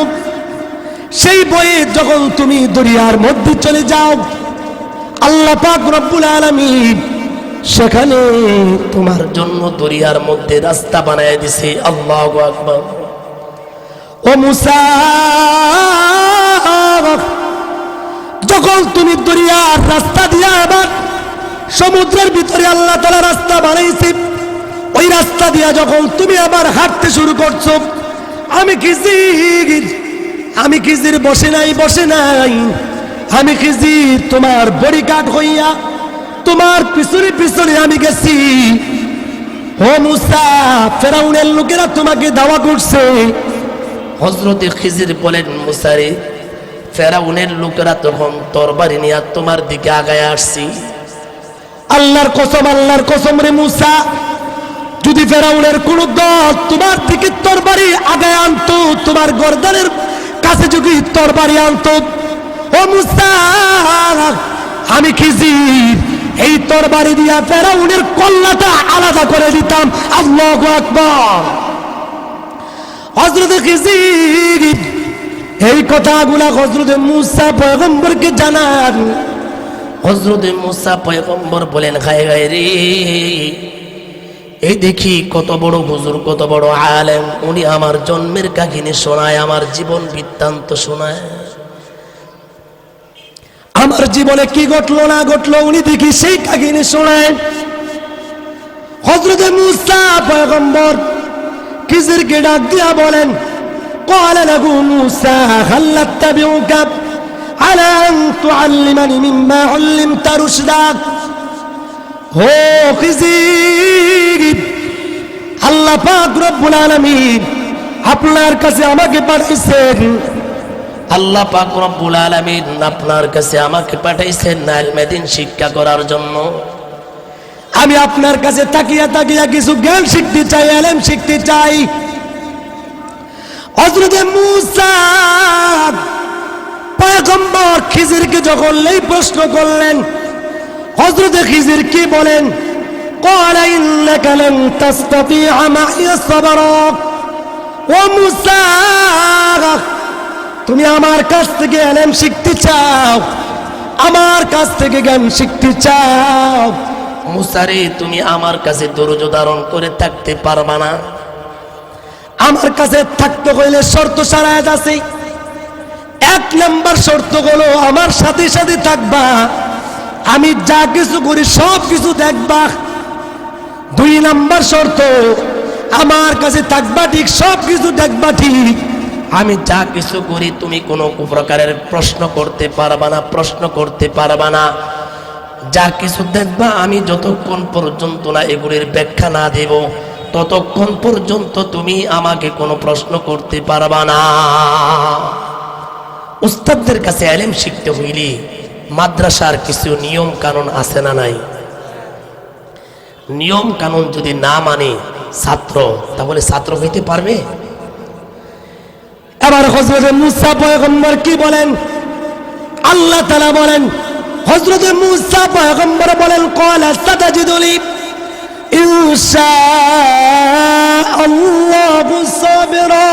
সেই বয়ে যখন তুমি দরিয়ার মধ্যে চলে যাও, আল্লাহ পাক রব্বুল আলামিন সেখানে তোমার জন্য দরিয়ার মধ্যে রাস্তা বানায় দিছে। আল্লাহু আকবার। ও মূসা, যখন তুমি দরিয়ার রাস্তা দিয়া আবার সমুদ্রের ভিতরে আল্লাহ তাআলা রাস্তা বানাইছে, ওই রাস্তা দিয়া যখন তুমি আবার হাঁটতে শুরু করছো, আমি খিজির বসে নাই, আমি খিজির তোমার বডিগার্ড হইয়া তোমার পিছনে পিছনে আমি গেছি। ও মূসা, ফেরাউনের লোকেরা তোমাকে দাওয়া করছে। হযরত খিজির বলেন, মূসা রে, ফেরাউনের লোকেরা তখন তরবারি নিয়ে তোমার দিকে আগায় আসছি। আল্লাহর কসম রে মূসা, যদি ফেরাউনের কোন দল তোমার দিকে তরবারি আগায় আনতো, তোমার গর্দানের কাছে যদি তরবারি আনতো, ও মূসা, আমি খিজির এই তরবারি দিয়া ফেরাউনের কল্লাটা আলাদা করে দিতাম। আল্লাহু আকবার। হযরত খিজির এই কথাগুলা হযরত মূসা পয়গম্বরকে জানান। হযরত মুসা পয়গম্বর বলেন, গায়ে গায়ে রে, এই দেখি কত বড় হুজুর, কত বড় আলেম, উনি আমার জন্মের কাহিনী শোনায়, আমার জীবন বৃত্তান্ত শোনায়। আমার জীবনে কি ঘটলো না ঘটলো উনি দেখি সেই কাহিনী শোনায়। হযরত মুসা পয়গম্বর খিজিরকে ডাক দিয়া বলেন, قال له موسى هل اتبعك على أن تعلمني مما علمت رشدا। ও খিজির, আল্লাহ পাক রব্বুল আলামিন আপনার কাছে আমাকে পাঠাইছেন, আল্লাহ পাক রব্বুল আলামিন আপনার কাছে আমাকে পাঠাইছেন ইলম শিক্ষা করার জন্য। আমি আপনার কাছে তাকিয়া তাকিয়া কিছু জ্ঞান শিখতে চাই, ইলম শিখতে চাই। হযরত মুসা পয়গম্বর খিজিরকে যখন এই প্রশ্ন করলেন, হযরত খিজির কি বলেন, قال إنك لن تستطيع معي صبرا। ও মুসা, তুমি আমার কাছ থেকে ইলম শিখতে চাও, আমার কাছ থেকে জ্ঞান শিখতে চাও, মুসা রে, তুমি আমার কাছে ধৈর্য ধারণ করে থাকতে পারবা না। আমার কাছে থাকতে হইলে শর্ত সারায়াত আছে। এক নাম্বার শর্ত হলো আমার সাথে সাথে থাকবা, আমি যা কিছু করি সব কিছু দেখবা। দুই নাম্বার শর্ত, আমার কাছে থাকবা ঠিক, সব কিছু দেখবা ঠিক, আমি যা কিছু করি তুমি কোনো প্রকারের প্রশ্ন করতে পারবা না, প্রশ্ন করতে পারবা না। যা কিছু দেখবা আমি যতক্ষণ পর্যন্ত না এগুলির ব্যাখ্যা না দেব, ততক্ষণ পর্যন্ত তুমি আমাকে কোনো প্রশ্ন করতে পারবা না। উস্তাদদের কাছে ইলম শিখতে হইলে মাদ্রাসার কিছু নিয়ম কানুন আছে না নাই? নিয়ম কানুন যদি না মানে ছাত্র, তাহলে ছাত্র হইতে পারবে? এবার হযরত মুসা পয়গম্বর কি বলেন? আল্লাহ তাআলা বলেন, হযরত মুসা পয়গম্বর বলেন, قال ستجدني إن شاء الله صابرا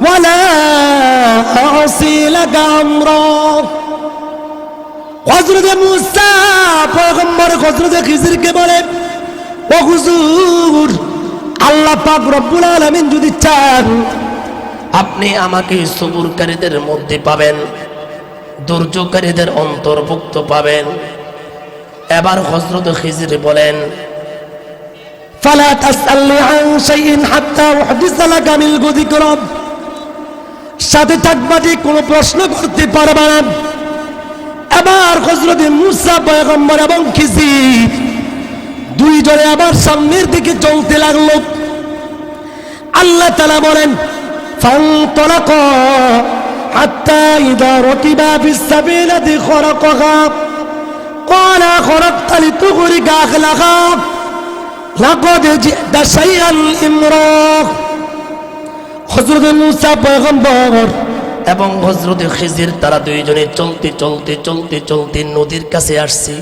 ولا أعصي لك أمرا। হযরত মুসা পয়গম্বর হযরত খিজিরকে বলেন, ও হুজুর, আল্লাহ পাক রব্বুল আলামিন যদি চান আপনি আমাকে সবুরকারীদের মধ্যে পাবেন, ধৈর্যকারীদের অন্তর্ভুক্ত পাবেন। এবার হযরত খিজির বলেন, ফালা তাসআলনি আন শাইইন হাত্তা উহদিসা লাকা মিনহু যিকরা। সাথে থাকবা ঠিক, কোনো প্রশ্ন করতে পারবা না। এবার হযরত মুসা পয়গম্বর এবং খিজির দুইজনে আবার সামনের দিকে চলতে লাগলো। আল্লাহ তাআলা বলেন, ফানতালাকা হাত্তা ইযা রাকিবা ফিস সাবিলাতি খরাকাহা قال خرقت لتغرق أهلها لقد جئت شيئا إمرا। হযরত মুসা পয়গম্বর এবং হযরত খিজির তারা দুইজনে চলতে চলতে চলতে চলতে নদীর কাছে আসছে।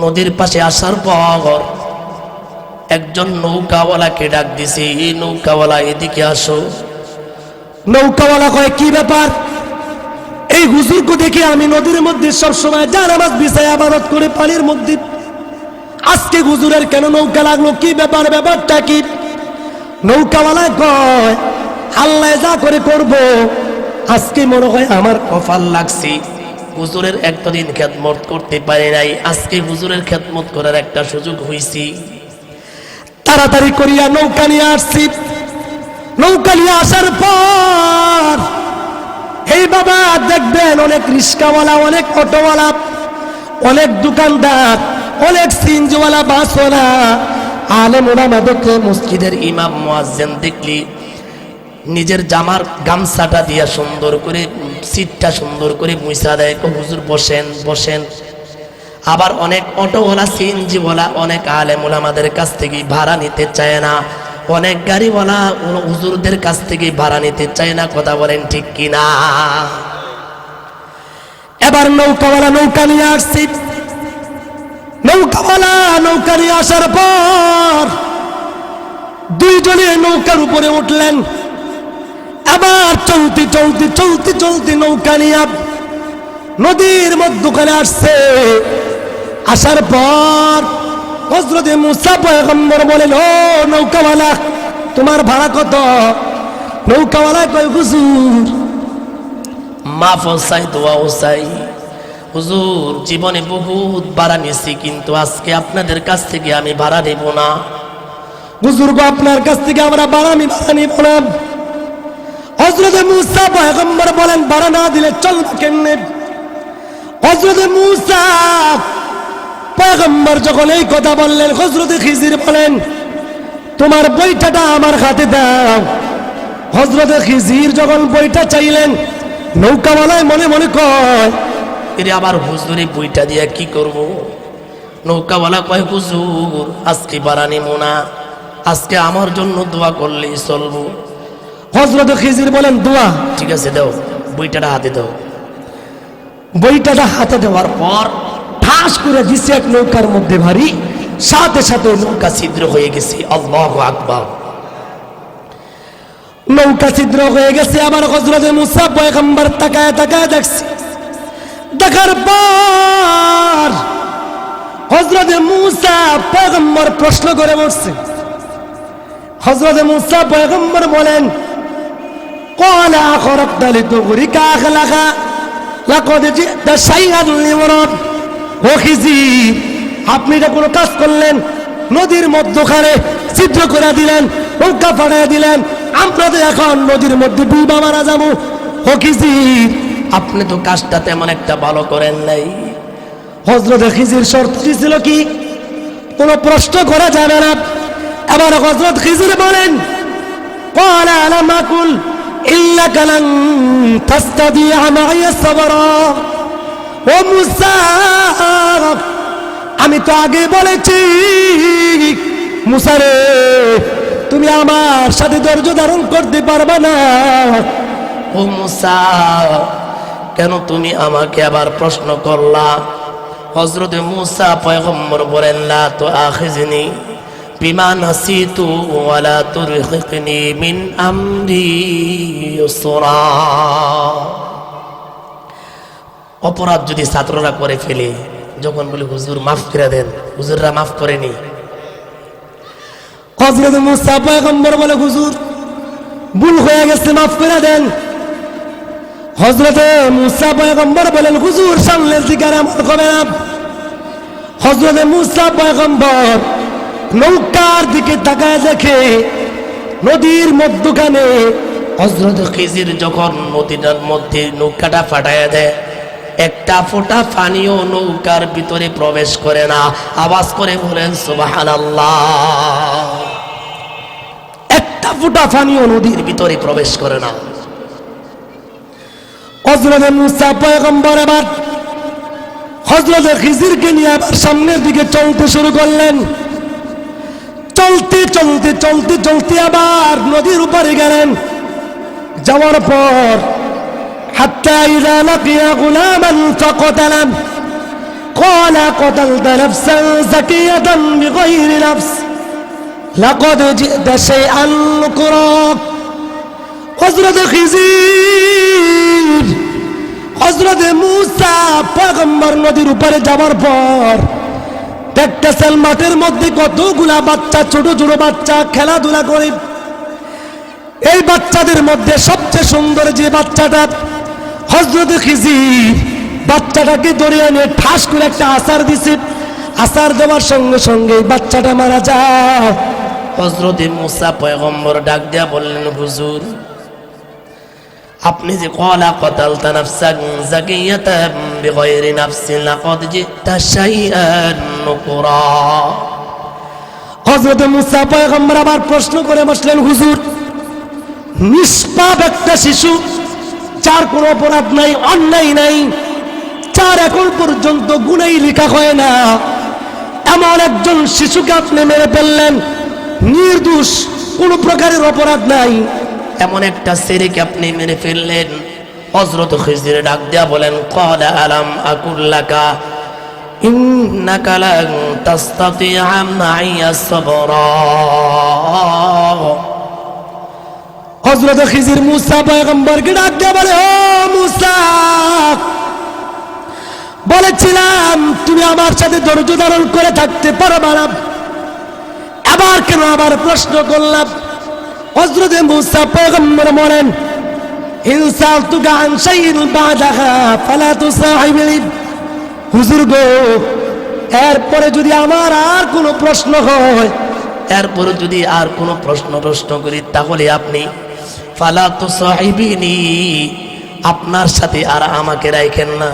নদীর পাশে আসার পর একজন নৌকাওয়ালাকে ডাক দিছে, এই নৌকাওয়ালা এদিকে আসো। নৌকাওয়ালা কয়, কি ব্যাপার? এই হুজুরকে দেখে আমি নদীর মধ্যে সবসময় জানামাজ বিছায় ইবাদত করে পানির মধ্যে, আজকে হুজুরের কেন নৌকা লাগলো? কি ব্যাপার, ব্যাপারটা কি? নৌকাওয়ালা কয়, আল্লাহ যা করে করব, আজকে মনে হয় আমার কপাল লাগছে, হুজুরের এতদিন খেদমত করতে পারি নাই, আজকে হুজুরের খেদমত করার একটা সুযোগ হইছে। তাড়াতাড়ি করিয়া নৌকা নিয়ে আসছি। নৌকা নিয়ে আসার পর এই বাবা দেখবেন অনেক রিস্কাওয়ালা, অনেক অটোওয়ালা, অনেক দোকানদার, অনেক সিনজিওয়ালা, বাসওয়ালা, আলেম ওলামা দেখলে, মসজিদের ইমাম মুয়াজ্জিন দেখলি নিজের জামার গামছাটা দিয়া সুন্দর করে সিটটা সুন্দর করে মুছা দেয়, হুজুর বসেন বসেন। আবার অনেক অটোওয়ালা, সিএনজিওয়ালা, অনেক আলেম ওলামাদের কাছ থেকে ভাড়া নিতে চায় না, অনেক গাড়িওয়ালা হুজুরদের কাছ থেকে ভাড়া নিতে চায় না। কথা বলেন ঠিক কিনা? এবার নৌকাওয়ালা নৌকা নিয়ে আসছি। নৌকাওয়ালা নৌকা নিয়ে আসার পর দুইজনে নৌকার উপরে উঠলেন। এবার চলতে চলতে চলতে চলতে নৌকা নিয়ে নদীর মধ্যখানে আসছে। আসার পর হযরতে মুসা পয়গম্বর বলেন, ও নৌকাওয়ালা, তোমার ভাড়া কত? নৌকাওয়ালা কয়, হুজুর মাফ চাই, দোয়াও চাই। হুজুর, জীবনে বহুত ভাড়া নিছি, কিন্তু আজকে আপনাদের কাছ থেকে আমি ভাড়া দেব না। হুজুর গো, আপনার কাছ থেকে আমরা ভাড়া নিব না। হযরতে মুসা পয়গম্বর বলেন, ভাড়া না দিলে চলবে কেমনে? হযরতে মুসা পয়গম্বর যখন এই কথা বললেন, হযরতে খিজির বলেন, তোমার বইটাটা আমার হাতে দাও। হযরতে খিজির যখন বইটা চাইলেন, নৌকাওয়ালায় মনে মনে কয়, এরে আবার হুজুরে বইটা দিয়ে কি করব? নৌকাওয়ালা কয়, হুজুর আজকে ভাড়া নিব না, আজকে আমার জন্য দোয়া করলেই চলবো। হযরতে খিজির বলেন, দোয়া? ঠিক আছে, দাও, বইটাটা হাতে দাও। বইটাটা হাতে দেওয়ার পর ঠাস করে দিছে এক নৌকার মধ্যে ভারী, সাথে সাথে নৌকা ছিদ্র হয়ে গেছে। আল্লাহু আকবার। নৌকা ছিদ্র হয়ে গেছে। আবার হযরতে মুসা পয়গম্বর তাকায় তাকায় দেখছে। দেখার পর হযরতে মুসা পয়গম্বর প্রশ্ন করে বসছে। হযরতে মুসা পয়গম্বর বলেন, ক্বালা আখরাকতা লিতুগরিকা আখলাকা লাকাদ জি'তা শাইআন ইমরান। ও খিজির, আপনি এটা কোনো কাজ করলেন? নদীর মধ্যখানে ছিদ্র করে দিলেন, নৌকা ফাটায় দিলেন, আমরা তো এখন নদীর মধ্যে ডুবা মারা যাবো। ও খিজির, আপনি তো কাজটা তেমন একটা ভালো করেন নাই। হযরতে খিজির শর্ত ছিল কি? কোনো প্রশ্ন করা যাবে না। এবার হযরত খিজির বলেন, ক্বালা আলাম আকুল ইন্নাকা লান তাস্তাদিআ মাইয়া সাবরা। ও মুসা, আমি তো আগে বলেছি, মুসা রে, তুমি আমার সাথে ধৈর্য ধারণ করতে পারবে না। ও মুসা, কেন তুমি আমাকে আবার প্রশ্ন করলা? হযরতে মুসা পয়গম্বর বলেন, লা তুআখিযনি বিমা নাসিতু ওয়া লা তুরহিকনি মিন আমরি ইউসরা। অপরাধ যদি ছাত্ররা করে ফেলে, যখন বলি হুজুর মাফ করে দেন, হুজুররা মাফ করেনি। হযরত মুসা পয়গম্বর বলে, হুজুর ভুল হয়ে গেছে, মাফ করে দেন। হযরতে মুসা পয়গম্বর বলেন, হুজুর সামনের দিকে আর এমন হবে না। হযরতে মুসা পয়গম্বর নৌকার দিকে তাকায় দেখে নদীর মধ্যখানে হযরতে খিজির যখন নদীটার মধ্যে নৌকাটা ফাটায় দেয়, একটা ফোঁটা পানিও নৌকার ভিতরে প্রবেশ করে না। আওয়াজ করে বলেন সুবহানাল্লাহ। একটা ফোঁটা পানিও নদীর ভিতরে প্রবেশ করে না। হযরতে মুসা পয়গম্বর এবার হযরতে খিজিরকে নিয়ে আবার সামনের দিকে চলতে শুরু করলেন। চলতে চলতে চলতে চলতে আবার নদীর উপরে গেলেন। যাওয়ার পর হাত্তা ইযা লাকিয়া গুলামান ফাকাতালা ক্বালা কাতালতা নাফসান যাকিয়াতান বিগাইরি নাফস লাকাদ জি'তা শাইআন নুকরা। হযরতে খিজির, হযরতে মুসা পয়গম্বর নদীর উপরে যাওয়ার পর দেখতেছেন মাঠের মধ্যে কতগুলা বাচ্চা, ছোট ছোট বাচ্চা খেলাধুলা করে। এই বাচ্চাদের মধ্যে সবচেয়ে সুন্দর যে বাচ্চাটা, হযরতে খিজির বাচ্চাটাকে ধরে এনে ঠাস করে একটা আছাড় দিছে। আছাড় দেওয়ার সঙ্গে সঙ্গে বাচ্চাটা মারা যায়। হযরতে মুসা পয়গম্বর ডাক দিয়া বললেন, হুজুর আপনি যে ক্বালা কাতালতা নাফসান যাকিয়াতান বিগাইরি নাফসিন লাকাদ জি'তা শাইআন নুকরা। হযরতে মুসা পয়গম্বর আবার প্রশ্ন করে বসলেন, হুজুর নিষ্পাপ একটা শিশু, যার কোনো অপরাধ নাই, অন্যায় নাই, যার এখন পর্যন্ত গুনাহ লেখা হয় না, এমন একজন শিশুকে আপনি মেরে ফেললেন, নির্দোষ, কোনো প্রকারের অপরাধ নাই, এমন একটা ছেলেকে আপনি মেরে ফেললেন। হযরত খিজির ডাক দিয়া বলেন, ক্বালা আলাম আকুল লাকা ইন্নাকা লান তাস্তাতিআ মাইয়া সাবরা। হযরত খিজির মুসা পয়গম্বরকে ডাক দিয়া বলে, ও মুসা, বলেছিলাম তুমি আমার সাথে ধৈর্য ধারণ করে থাকতে পারবা না, আবার কেন আবার প্রশ্ন করলাম? হযরত মূসা পয়গম্বর বলেন, ইন সালতুকা আন শাইইন বাদাহা ফালা তুসাহিবনি। হুজুর গো, এরপরে যদি আমার আর কোনো প্রশ্ন হয়, এরপরে যদি আর কোনো প্রশ্ন করি, তাহলে আপনি ফালা তুসাহিবিনি, আপনার সাথে আর আমাকে রাখেন না।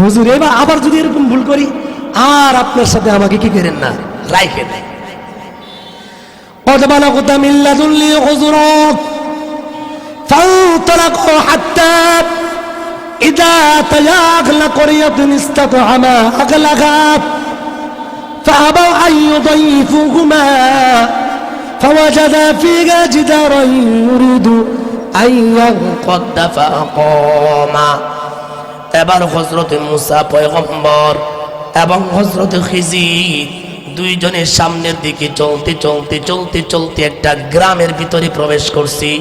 হুজুর এবার আবার যদি এরকম ভুল করি, আর আপনার সাথে আমাকে কি করেন না, রাখেন। قد بلغت من لدني عذرا فانطلقوا حتى إذا أتيا أهل قرية استطعما أهلها فأبوا أن يضيفوهما فوجدا فيها جدارا يريد أن ينقض فأقام। এবার হযরত মূসা পয়গম্বর এবং হযরত খিজির দুইজনের সামনের দিকে চলতে একটা গ্রামের ভিতরে প্রবেশ করছি।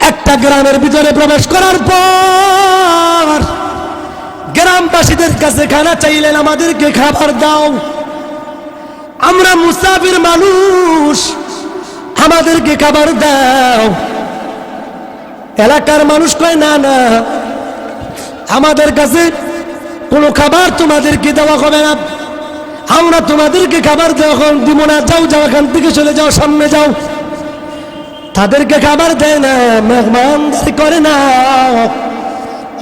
একটা গ্রামের ভিতরে প্রবেশ করার পর গ্রামবাসীদের কাছে খানা চাইলেন, আমাদেরকে খাবার দাও, আমরা মুসাফির মানুষ, আমাদেরকে খাবার দাও। এলাকার মানুষ কয়, না না, আমাদের কাছে কোনো খাবার তোমাদেরকে দেওয়া হবে না, আমরা তোমাদেরকে খাবার দেওয়া দিব না, যাও যাও, এখান থেকে চলে যাও, সামনে যাও। তাদেরকে খাবার দেয় না, মেহমানদারি করে না।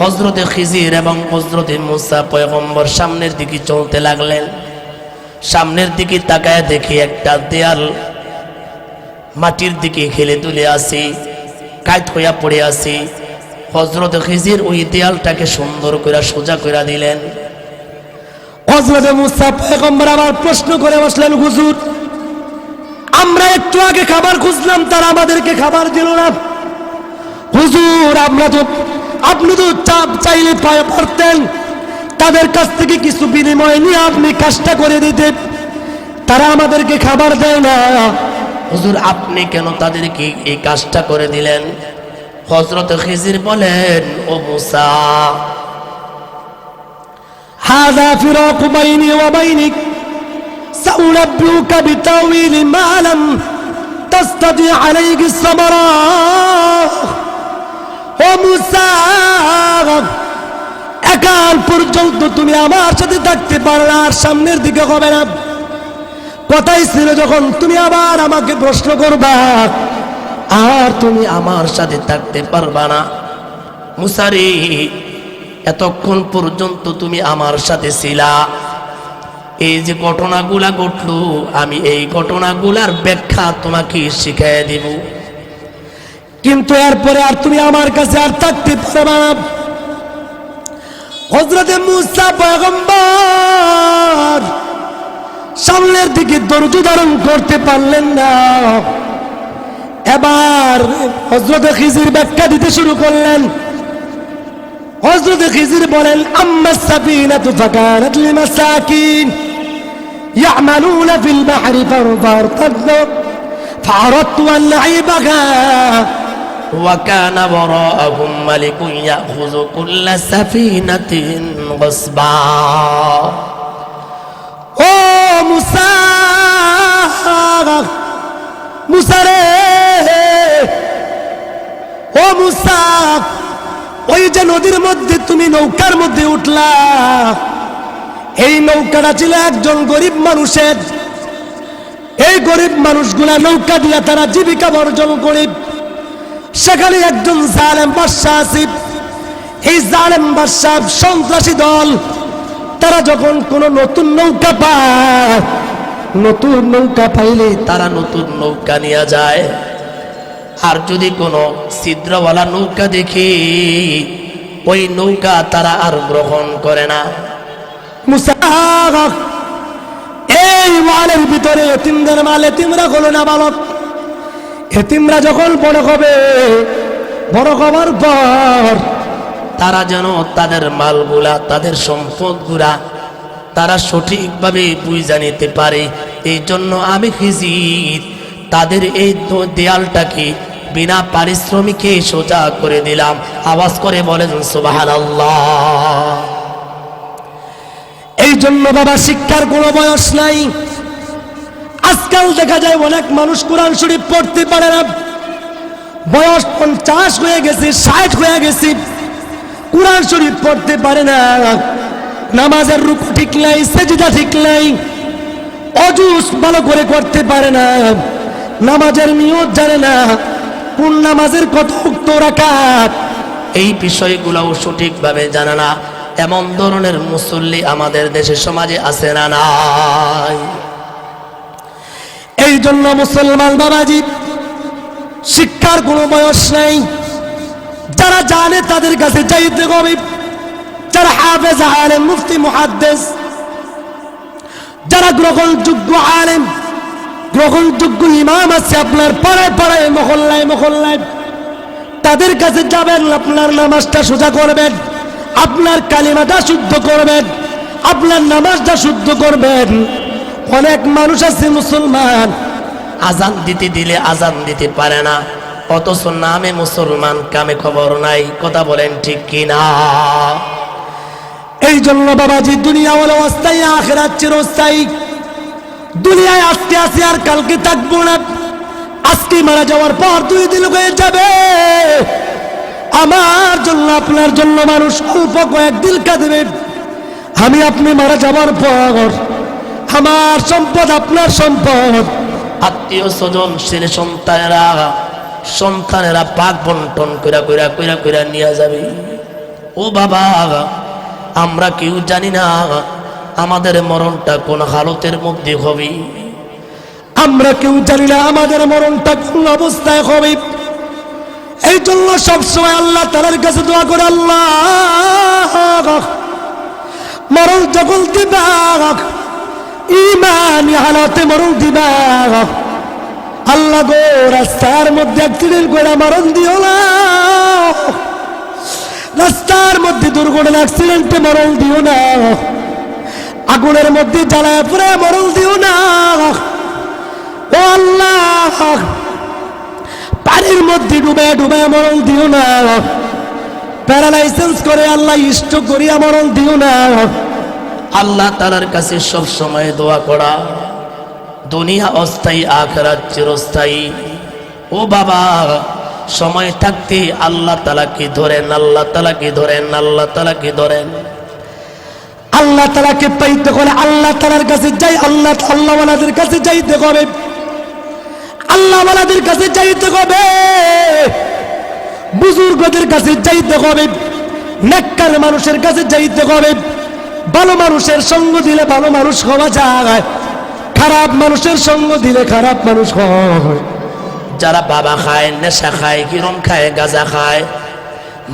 হযরত খিজির এবং হযরত মূসা পয়গম্বর সামনের দিকে চলতে লাগলেন। সামনের দিকে তাকায় দেখি একটা দেয়াল মাটির দিকে খেলে তুলে আসি, কাইত হইয়া পড়ে আসি। হযরত খিজির ওই দেয়ালটাকে সুন্দর করে সোজা করে দিলেন। হযরত মূসা পয়গম্বর আবার প্রশ্ন করে বসলেন, হুজুর আমরা একটু আগে খাবার খুঁজলাম, তারা আমাদেরকে খাবার দিল না। হুজুর আপনি তো চাইলে পারতেন তাদের কাছ থেকে কিছু বিনিময় নিয়ে আপনি কাজটা করে দিতেন, তারা আমাদেরকে খাবার দেয় না। হুজুর আপনি কেন তাদেরকে এই কাজটা করে দিলেন? হযরত খিজির বলেন, ও মূসা, হাযা ফিরাকু বাইনি ওয়া বাইনিক সাউনাব্বিউকা বিতাওয়িল মা লাম তাসতাতি আলাইহি সাবরা। ও মূসা, একাল পর্যন্ত তুমি আমার সাথে থাকতে পারলে আর সামনের দিকে হবে না। কথাই ছিল যখন তুমি আবার আমাকে প্রশ্ন করবা, আর তুমি আমার সাথে থাকতে পারবা না। মূসা রে, এতক্ষণ পর্যন্ত তুমি আমার সাথে ছিলা, এই যে ঘটনাগুলা ঘটলো, আমি এই ঘটনাগুলার ব্যাখ্যা তোমাকে শিখিয়ে দিব, কিন্তু এরপরে আর তুমি আমার কাছে আর থাকতে পারবা না। হযরত মূসা পয়গম্বর সামনের দিকে ধৈর্য ধারণ করতে পারলেন না। এবার হযরত খিজির ব্যাখ্যা দিতে শুরু করলেন। হযরত খিজির বলেন, আম্মাস সাফিনাতু ফাকানাত লিমাসাকিন ইয়ামালুনা ফিল বাহরি ফারতাদু ফারাদতু আন আইবাহা ওয়া কানা ওয়ারাআহুম মালিকুন ইয়াখুযু কুল্লা সাফিনাতিন গাসবা। ও মূসা, মূসা রে, ও মূসা, ওই যে নদীর মধ্যে তুমি নৌকার মধ্যে উঠলা, এই নৌকাটা ছিল একজন গরিব মানুষের। এই গরিব মানুষগুলা নৌকা দিয়া তারা জীবিকা অর্জন করে। সেখানে একজন জালেম বাদশা আছে। এই জালেম বাদশা সন্ত্রাসী দল, তারা যখন কোনো নতুন নৌকা পায়, নতুন নৌকা পাইলে তারা নতুন নৌকা নিয়ে যায়, আর যদি কোনো ছিদ্রওয়ালা নৌকা দেখি, ওই নৌকা তারা আর গ্রহণ করে না। মূসা, এই ওয়ালের ভিতরে এতিমদের মাল, এতিমরা হলো না বালক। এতিমরা যখন বড় হবে, বড় হবার পর তারা যেন তাদের মালগুলা, তাদের সম্পদগুলা তারা সঠিকভাবে বুঝে নিতে পারে। এই জন্য আমি খিজির তাদের এই দেয়ালটাকে বিনা পারিশ্রমিকে সোজা করে দিলাম। আওয়াজ করে বলেন সুবহানাল্লাহ। এই জন্য বাবা শিক্ষার কোনো বয়স নাই। আজকাল দেখা যায় অনেক মানুষ কোরআন শরীফ পড়তে পারে না, বয়স 50 হয়ে গেছে, 60 হয়ে গেছে, কোরআন শরীফ পড়তে পারে না, নামাজের রুকু ঠিক নাই, সেজদা ঠিক নাই, অজু ভালো করে করতে পারে না, নামাজের নিয়ত জানে না, কোন নামাজের কত উক্ত রাকাত, এই বিষয়গুলোও সঠিকভাবে জানে না। এমন ধরনের মুসল্লি আমাদের দেশে সমাজে আছে না নাই? এই জন্য মুসলমান বাবাজি শিক্ষার কোনো বয়স নেই। যারা জানে তাদের কাছে যাইতে হবে, যারা হাফেজ আলেম মুফতি মুহাদ্দিস, যারা গ্রহণযোগ্য আলেম গ্রহণযোগ্য ইমাম আছে আপনার পাড়ায় পাড়ায় মহল্লায় মহল্লায়, তাদের কাছে যাবেন, আপনার নামাজটা সোজা করবেন, আপনার কালিমাটা শুদ্ধ করবেন, আপনার নামাজটা শুদ্ধ করবেন। অনেক মানুষ আছে মুসলমান আজান দিতে দিলে আজান দিতে পারে না, অথচ নামে মুসলমান, কামে খবর নাই। কথা বলেন ঠিক কিনা? এই জন্য বাবাজি দুনিয়া হলো অস্থায়ী, আখিরাত চিরস্থায়ী। দুনিয়ায় আজকে আছি আর কালকে থাকবো না। আজকে মারা যাওয়ার পর 2 দিন হয়ে যাবে। আমার জন্য আপনার জন্য মানুষ অল্প কয়েকদিন কাঁদবে। আমি আপনি মারা যাওয়ার পর আমার সম্পদ আপনার সম্পদ, আত্মীয় স্বজন ছেলে সন্তানেরা পাক বন্টন কইরা নিয়ে যাবে। ও বাবা, আমরা কেউ জানি না আমাদের মরণটা কোন হালতের মধ্যে হবে। আমরা কেউ জানি না আমাদের মরণটা কোন অবস্থায় হবে। এই জন্য সবসময় আল্লাহ তাআলার কাছে দোয়া করে, আল্লাহ মরণ যখন দিবা ইমানি হালাতে মরণ দিবা, আল্লাহ গো রাস্তার মধ্যে অ্যাক্সিডেন্ট করে মরণ দিও না, রাস্তার মধ্যে দুর্ঘটনা অ্যাক্সিডেন্টে মরণ দিও না, আগুনের মধ্যে জ্বালায় পুরে মরণ দিও না। ও আল্লাহ পানির মধ্যে ডুবে ডুবে মরণ দিও না, প্যারালাইসিস করে আল্লাহ স্ট্রোক করিয়া মরণ দিও না। আল্লাহ তাআলার কাছে সব সময় দোয়া করা। দুনিয়া অস্থায়ী, আখিরাত চিরস্থায়ী। ও বাবা, সময় থাকতে আল্লাহ তাআলাকে ধরেন, আল্লাহ তাআলাকে ধরেন, আল্লাহ তাআলাকে ধরেন। আল্লাহ তাআলাকে পাইতে হলে আল্লাহ তাআলার কাছে যাই, আল্লাহওয়ালাদের কাছে যাইতে হবে, আল্লাহওয়ালাদের কাছে যাইতে হবে, বুজুর্গদের কাছে যাইতে হবে, নেককার মানুষের কাছে যাইতে হবে। ভালো মানুষের সঙ্গ দিলে ভালো মানুষ হওয়া যায়, খারাপ মানুষের সঙ্গ দিলে খারাপ মানুষ হয়। যারা বাবা খায়, নেশা খায়, হিরণ খায়, গাঁজা খায়,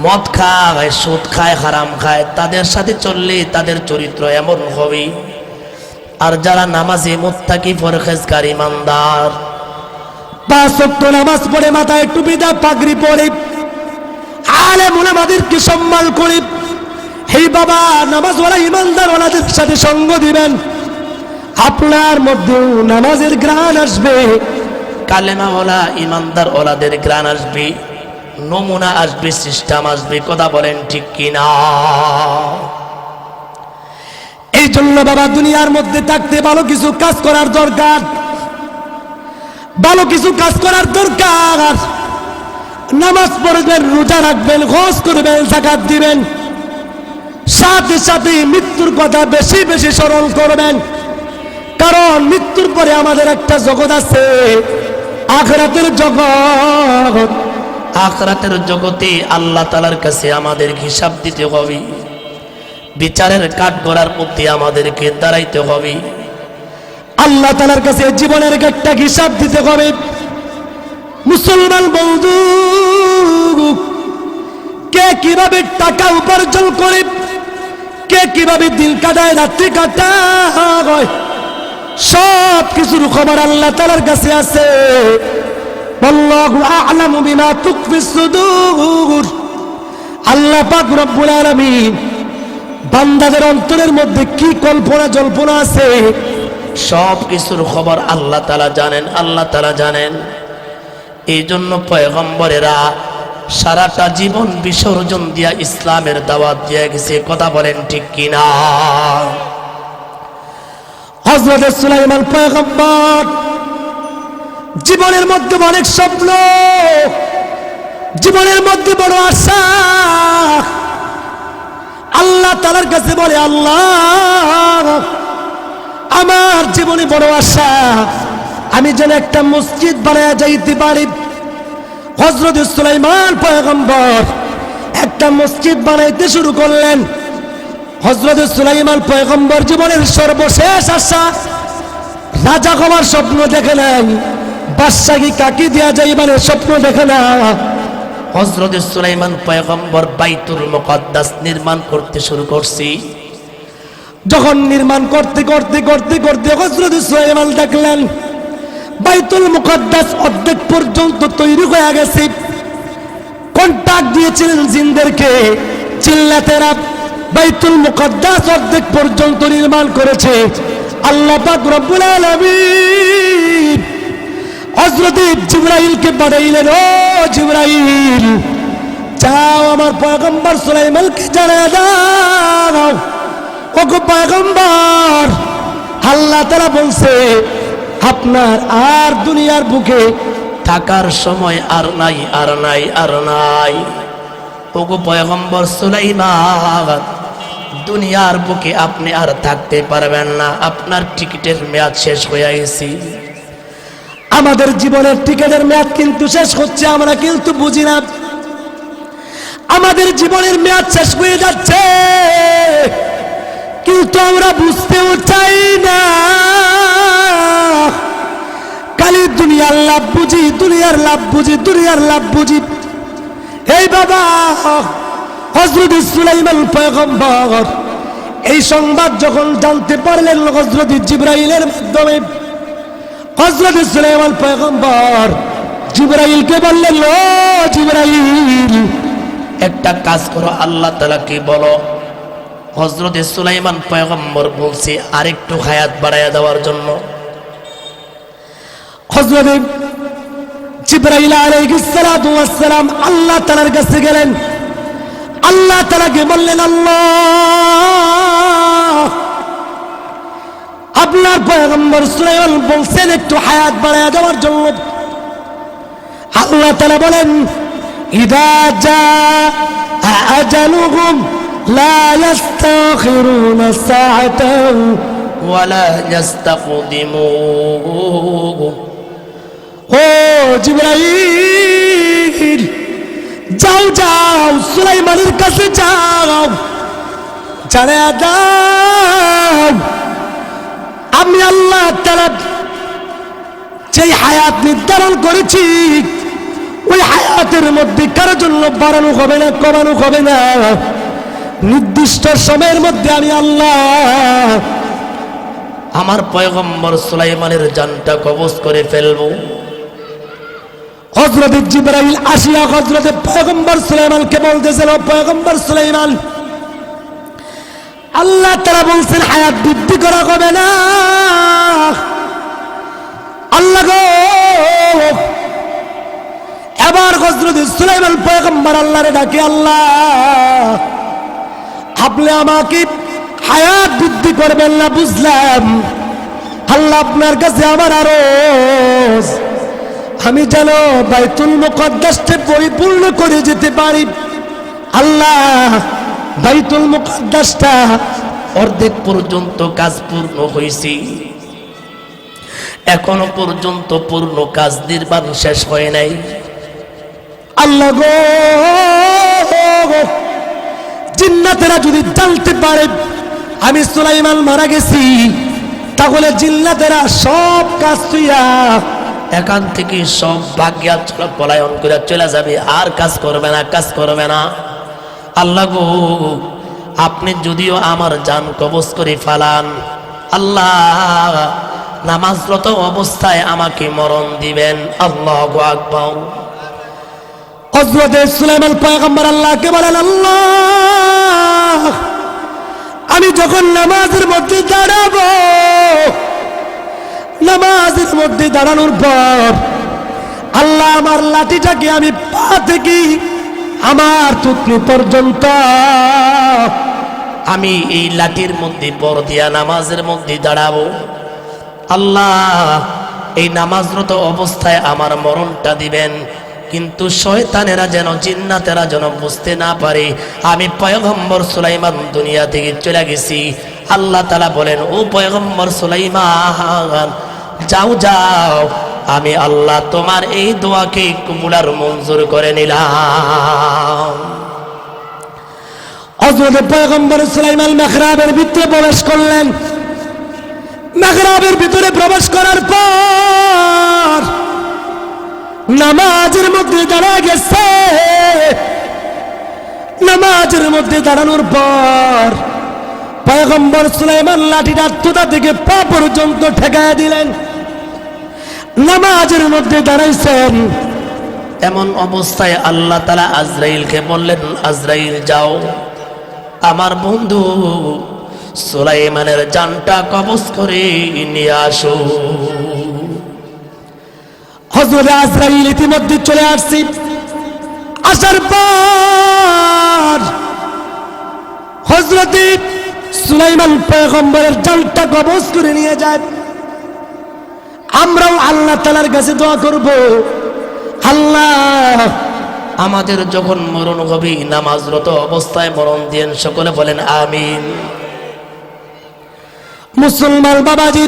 মদ খায়, সুদ খায়, হারাম খায়, তাদের সাথে চললে তাদের চরিত্র এমন হবে। আর যারা নামাজি, মুত্তাকি, পরহেজগার, ইমানদার, 5 ওয়াক্ত নামাজ পড়ে, মাথায় টুপি দা পাগড়ি পরে, আলেম উলামাদেরকে সম্মান করে, হে বাবা নামাজওয়ালা ইমানদারওয়ালাদের সাথে সঙ্গ দিবেন, আপনার মধ্যেও নামাজের ঘ্রাণ আসবে, কালেমাওয়ালা ইমানদার ওলাদের গ্রান আসবে, নমুনা আসবে, সিস্টেম আসবে। কথা বলেন ঠিক কিনা? এই জন্য বাবা দুনিয়ার মধ্যে থাকতে ভালো কিছু কাজ করার দরকার, ভালো কিছু কাজ করার দরকার। নামাজ পড়বেন, রোজা রাখবেন, হজ করবেন, যাকাত দিবেন, সাথে সাথে মৃত্যুর কথা বেশি বেশি স্মরণ করবেন। কারণ মৃত্যুর পরে আমাদের একটা জগৎ আছে, আখিরাতের জগৎ। আখিরাতের জগতে আল্লাহ তাআলার কাছে আমাদের হিসাব দিতে হবে, বিচারের কাঠগড়ার মধ্যে আমাদেরকে দাঁড়াইতে হবে। আল্লাহ তাআলার কাছে জীবনের একটা হিসাব দিতে হবে। মুসলমান বন্ধু, কে কিভাবে টাকা উপার্জন করে, কে কিভাবে দিন কাটায়, রাত্রি কাটায়, সব কিছুর খবর আল্লাহ তাআলার কাছে আছে। আল্লাহু আ'লামু বিমা তুখফিস সুদূর। আল্লাহ পাক রব্বুল আলামিন বান্দাদের অন্তরের মধ্যে কি কল্পনা জল্পনা আছে, সব কিছুর খবর আল্লাহ তাআলা জানেন, আল্লাহ তাআলা জানেন। এই জন্য পয়গম্বরেরা সারাটা জীবন বিসর্জন দিয়া ইসলামের দাওয়াত দিয়ে গেছে। কথা বলেন ঠিক কিনা? হযরত সুলাইমান পয়গম্বর জীবনের মধ্যে অনেক স্বপ্ন, জীবনের মধ্যে বড় আশা। আল্লাহ তাআলার কাছে বলে, আল্লাহ আমার জীবনে বড় আশা, আমি যেন একটা মসজিদ বানায়া যাইতে পারি। হযরত সুলাইমান পয়গম্বর একটা মসজিদ বানাইতে শুরু করলেন। হযরত সুলাইমান পয়গম্বর জীবনের সর্বশেষ আশা রাজা হওয়ার স্বপ্ন দেখে নাই, বাদশাহী কাকে দেয়া যাইবার স্বপ্ন দেখে না। হযরত সুলাইমান পয়গম্বর বাইতুল মুকাদ্দাস নির্মাণ করতে শুরু করছি। যখন নির্মাণ করতে করতে করতে করতে হযরত সুলাইমান দেখলেন বাইতুল মুকাদ্দাস অর্ধেক পর্যন্ত তৈরি হয়ে গেছে। কন্ট্রাক্ট দিয়েছিলেন জিনদেরকে, চিল্লাতেরা বাইতুল মুকাদ্দাস অর্ধেক পর্যন্ত নির্মাণ করেছে। আল্লাহ পাক রব্বুল আলামিন হযরত জিবরাইলকে পাঠাইলেন, ও জিবরাইল যাও আমার পয়গম্বর সুলাইমানকে জানিয়ে দাও, ওগো পয়গম্বর আল্লাহ তাআলা বলছে আপনার আর দুনিয়ার বুকে থাকার সময় আর নাই, আর নাই, আর নাই। ওগো পয়গম্বর সুলাইমান, দুনিয়ার বুকে আপনি আর থাকতে পারবেন না, আপনার টিকিটের মেয়াদ শেষ হয়ে গেছে। আমাদের জীবনের টিকিটের মেয়াদ কিন্তু শেষ হচ্ছে, আমরা কিন্তু বুঝি না। আমাদের জীবনের মেয়াদ শেষ হয়ে যাচ্ছে, কিন্তু আমরা বুঝতেও চাই না। খালি দুনিয়ার লাভ বুঝি, দুনিয়ার লাভ বুঝি, দুনিয়ার লাভ বুঝি। এই বাবা হযরত সুলাইমান পয়গম্বর এই সংবাদ যখন জানতে পারলেন হযরত জিবরাইলের মাধ্যমে, হযরত সুলাইমান পয়গম্বর জিবরাইলকে বললেন, ও জিবরাইল একটা কাজ করো, আল্লাহ তাআলাকে বলো হযরত সুলাইমান পয়গম্বর বলছে আরেকটু হায়াত বাড়ায়া দেওয়ার জন্য। হযরত জিবরাইল আলাইহিস সালাতু ওয়াস সালাম আল্লাহ তাআলার কাছে গেলেন। আল্লাহ তাআলাকে বললেন, আল্লাহ আপনার পয়গম্বর সুলাইমান বলছেন একটু হায়াত বাড়ায়া দেওয়ার জন্য। আল্লাহ তাআলা বলেন, ইদা জাআ আজালুহুম লা ইস্তাখিরুনা সাআতান ওয়ালা ইস্তাকদিমুন। ও জিবরাইল যাও যাও সুলাইমানের কাছে যাও, জানিয়ে দাও আমি আল্লাহ তাআলা যেই হায়াত নির্ধারণ করেছি ওই হায়াতের মধ্যে কারোর জন্য বাড়ানো হবে না, কমানো হবে না। নির্দিষ্ট সময়ের মধ্যে আমি আল্লাহ আমার পয়গম্বর সুলাইমানের জানটা কবজ করে ফেলবো। হযরত জিবরাইল আসিয়া হযরত পয়গম্বর সুলাইমানকে বলতেছেন, ও পয়গম্বর সুলাইমান আল্লাহ তাআলা বলছেন হায়াত বৃদ্ধি করা হবে না। আল্লাহ গো, এবার হযরত সুলাইমান পয়গম্বর আল্লাহরে ডাকে, আল্লাহ আপনি আমাকে হায়াত বৃদ্ধি করবেন না বুঝলাম। আল্লাহ আপনার কাছে আমার আরজ আমি যেন বাইতুল মুকাদ্দাসকে পরিপূর্ণ করে যেতে পারি। আল্লাহ বাইতুল মুকাদ্দাসটা অর্ধেক পর্যন্ত কাজ পূর্ণ হয়েছে, এখনো পর্যন্ত পূর্ণ কাজ নির্মাণ শেষ হয় নাই। আল্লাহ গো, জিন্নাতেরা যদি জানতে পারে আমি সুলাইমান মারা গেছি, তাহলে জিন্নাতেরা সব কাজ তুইয়া এখান থেকে সব ভাগ্যা পলায়ন করে চলে যাবে, আর কাজ করবে না, কাজ করবে না। আল্লাহ গো, আপনি যদিও আমার জান কবজ করে ফালান, আল্লাহ নামাজরত অবস্থায় আমাকে মরণ দিবেন। আল্লাহু আকবার। হযরত সুলাইমান পয়গম্বর আল্লাহকে বলেন, আল্লাহ আমি যখন নামাজের মধ্যে দাঁড়াবো, নামাজের মধ্যে দাঁড়ানোর পর আল্লাহ আমার লাঠিটাকে আমি পা থেকে আমার থুতনি পর্যন্ত আমি এই লাঠির মধ্যে পর দিয়া নামাজের মধ্যে দাঁড়াবো। আল্লাহ এই নামাজরত অবস্থায় আমার মরণটা দিবেন, কিন্তু শয়তানেরা যেন, জিন্নাতেরা যেন বুঝতে না পারে আমি পয়গম্বর সুলাইমান দুনিয়া থেকে চলে গেছি। আল্লাহ তাআলা বলেন, ও পয়গম্বর সুলাইমান, যাও যাও, আমি আল্লাহ তোমার এই দোয়াকে কবুল আর মঞ্জুর করে নিলাম। হযরত পয়গম্বর সুলাইমান মিহরাবের ভিতরে প্রবেশ করলেন। মিহরাবের ভিতরে প্রবেশ করার পর নামাজের মধ্যে দাঁড়া গেছে। নামাজের মধ্যে দাঁড়ানোর পর পয়গম্বর সুলাইমান লাঠিটা তোতা থেকে পা পর্যন্ত ঠেকায় দিলেন। নামাজের মধ্যে দাঁড়াইছেন। এমন অবস্থায় আল্লাহ তাআলা আজরাইলকে বললেন, আজরাইল যাও, আমার বন্ধু সুলাইমানের জানটা কবজ করে নিয়ে আসো। হযরত আজরাইল ইতিমধ্যে চলে আসছি। আসার পর হযরত সুলাইমান পয়গম্বরের জানটা কবজ করে নিয়ে যায়। আমরাও আল্লাহ তাআলার কাছে দোয়া করব, আল্লাহ আমাদের যখন মরণ হবে নামাজরত অবস্থায় মরণ দিয়েন। সকলে বলেন আমিন। মুসলমান বাবাজি,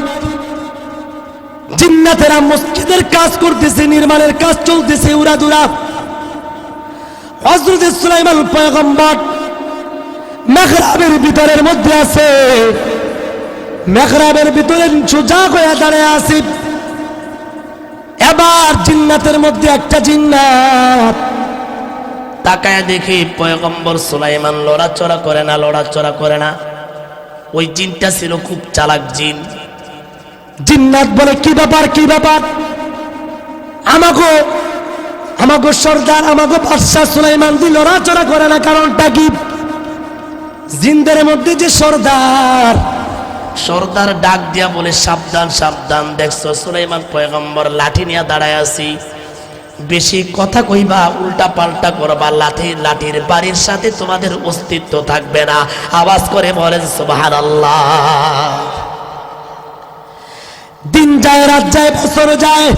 জিন্নাতেরা মসজিদের কাজ করতেছে, নির্মাণের কাজ চলতেছে উড়াদুরা। হযরত সুলাইমান পয়গম্বর মিহরাবের ভিতরের মধ্যে আছে। মিহরাবের ভিতরে সোজা হয়ে দাঁড়িয়ে আছে। এবার জিন্নাতের মধ্যে একটা জিন্নাত তাকায় দেখি পয়গম্বর সুলাইমান লড়াচড়া করে না, লড়াচড়া করে না। ওই জিনটা ছিল খুব চালাক জিন। জিন্নাত বলে, কি ব্যাপার, কি ব্যাপার? আমাগো সর্দার, আমাগো বাদশাহ সুলাইমান দি লড়াচড়া করে না, কারণটা কি? জিনদের মধ্যে যে সর্দার ডাক দিয়া বলে, সাবধান সাবধান, দেখছো সুলাইমান পয়গম্বর লাঠি নিয়ে দাঁড়ায় আছি, বেশি কথা কইবা, উল্টা পাল্টা করবা, লাঠির বাড়ির সাথে তোমাদের অস্তিত্ব থাকবে না। আওয়াজ করে বলেন সুবহানাল্লাহ। দিন যায়, রাত যায়, বছর যায়,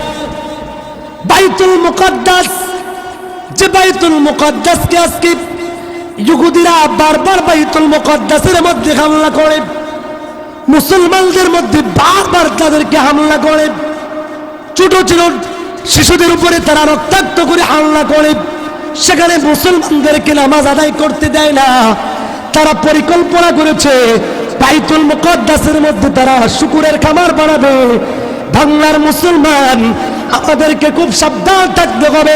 বাইতুল মুকদ্দাস, যে বাইতুল মুকদ্দাসকে আজকে ইহুদিরা বারবার বাইতুল মুকদ্দাসের মধ্যে হামলা করে, মুসলমানদের মধ্যে বারবার তাদেরকে হামলা করে, ছোট ছোট শিশুদের উপরে তারা রক্তাক্ত করে হামলা করে, সেখানে মুসলমানদেরকে নামাজ আদায় করতে দেয় না। তারা পরিকল্পনা করেছে বাইতুল মুকদ্দাসের মধ্যে তারা শুকুরের খামার বানাবে। বাংলার মুসলমান, আমাদেরকে খুব সাবধান থাকতে হবে।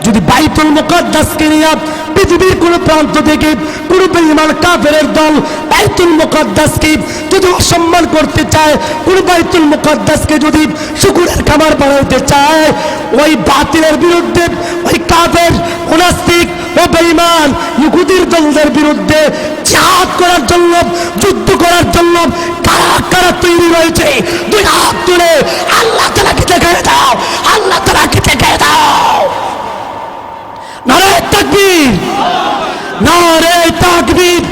যদি বাইতুল মুকদ্দাসকে নিয়ে পৃথিবীর কোন প্রান্ত থেকে কোন বেঈমান কাফেরের দল বাইতুল মুকদ্দাসকে যদি অসম্মান করতে চায়, কোন বাইতুল মুকদ্দাসকে যদি শুকুরের খামার বানাতে চায়, ওই বাতিলের বিরুদ্ধে, ওই কাফের, মুনাফিক ও বেঈমান ইহুদির দলদের বিরুদ্ধে জিহাদ করার জন্য, যুদ্ধ করার জন্য কারা কারা তৈরি রয়েছে, দুই হাত তুলে আল্লাহ তাআলাকে দেখায় দাও, আল্লাহ তাআলাকে দেখায় দাও। নারে তাকবীর, নারে তাকবীর,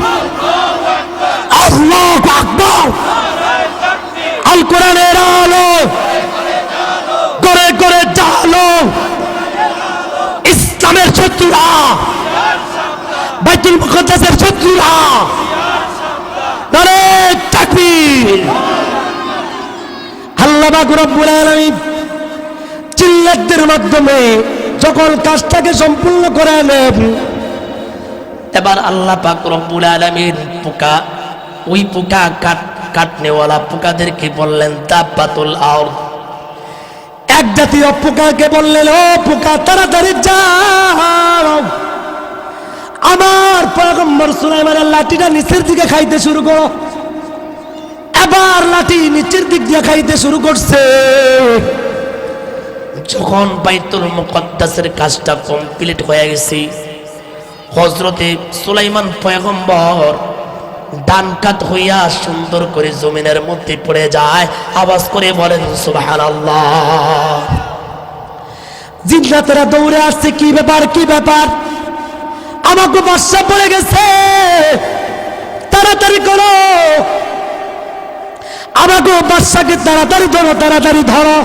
আল্লাহু আকবার। আল কোরআনের আলো করে করে জালো, ইসলামের শত্রুরা, বাইতুল মুকদ্দাসের শত্রুরা, নারে তাকবীর। আল্লাহ পাক রব্বুল আলামিন জিল্লাতদের মাধ্যমে যখন কাজটাকে সম্পূর্ণ করে নেন, এবার আল্লাহ পাক রব্বুল আলামিন ওই পোকা কাটনেওয়ালা পোকাদেরকে বললেন, দাব্বাতুল আরদ, এক জাতীয় পোকাকে বললেন, ও পোকা তাড়াতাড়ি যাও, আমার পয়গম্বর সুলাইমানের লাঠিটা নিচের দিকে খাইতে শুরু করো। এবার লাঠি নিচের দিক দিয়ে খাইতে শুরু করছে। যখন বাইতুল মুকদ্দাসের কাজটা কমপ্লিট হয়ে গেছে, হযরতে সুলাইমান পয়গম্বর ডান কাত হইয়া সুন্দর করে জমিনের মধ্যে পড়ে যায়। আওয়াজ করে বলেন সুবহানাল্লাহ। জিন্নাতেরা দৌড়ে আসছে, কি ব্যাপার কি ব্যাপার? আমাকে বাদশা পড়ে গেছে, তাড়াতাড়ি করো, আমাকে বাদশাকে তাড়াতাড়ি ধরো, তাড়াতাড়ি ধরো।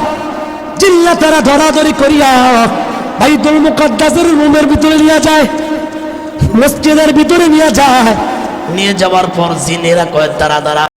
জিন্নাতেরা ধরাধরি করিয়া বাইতুল মুকাদ্দাসের রুমের ভিতরে নিয়ে যায়, মসজিদের ভিতরে নিয়ে যায়। নিয়ে যাওয়ার পর জিনেরা কয়, দাঁড়া দাঁড়া,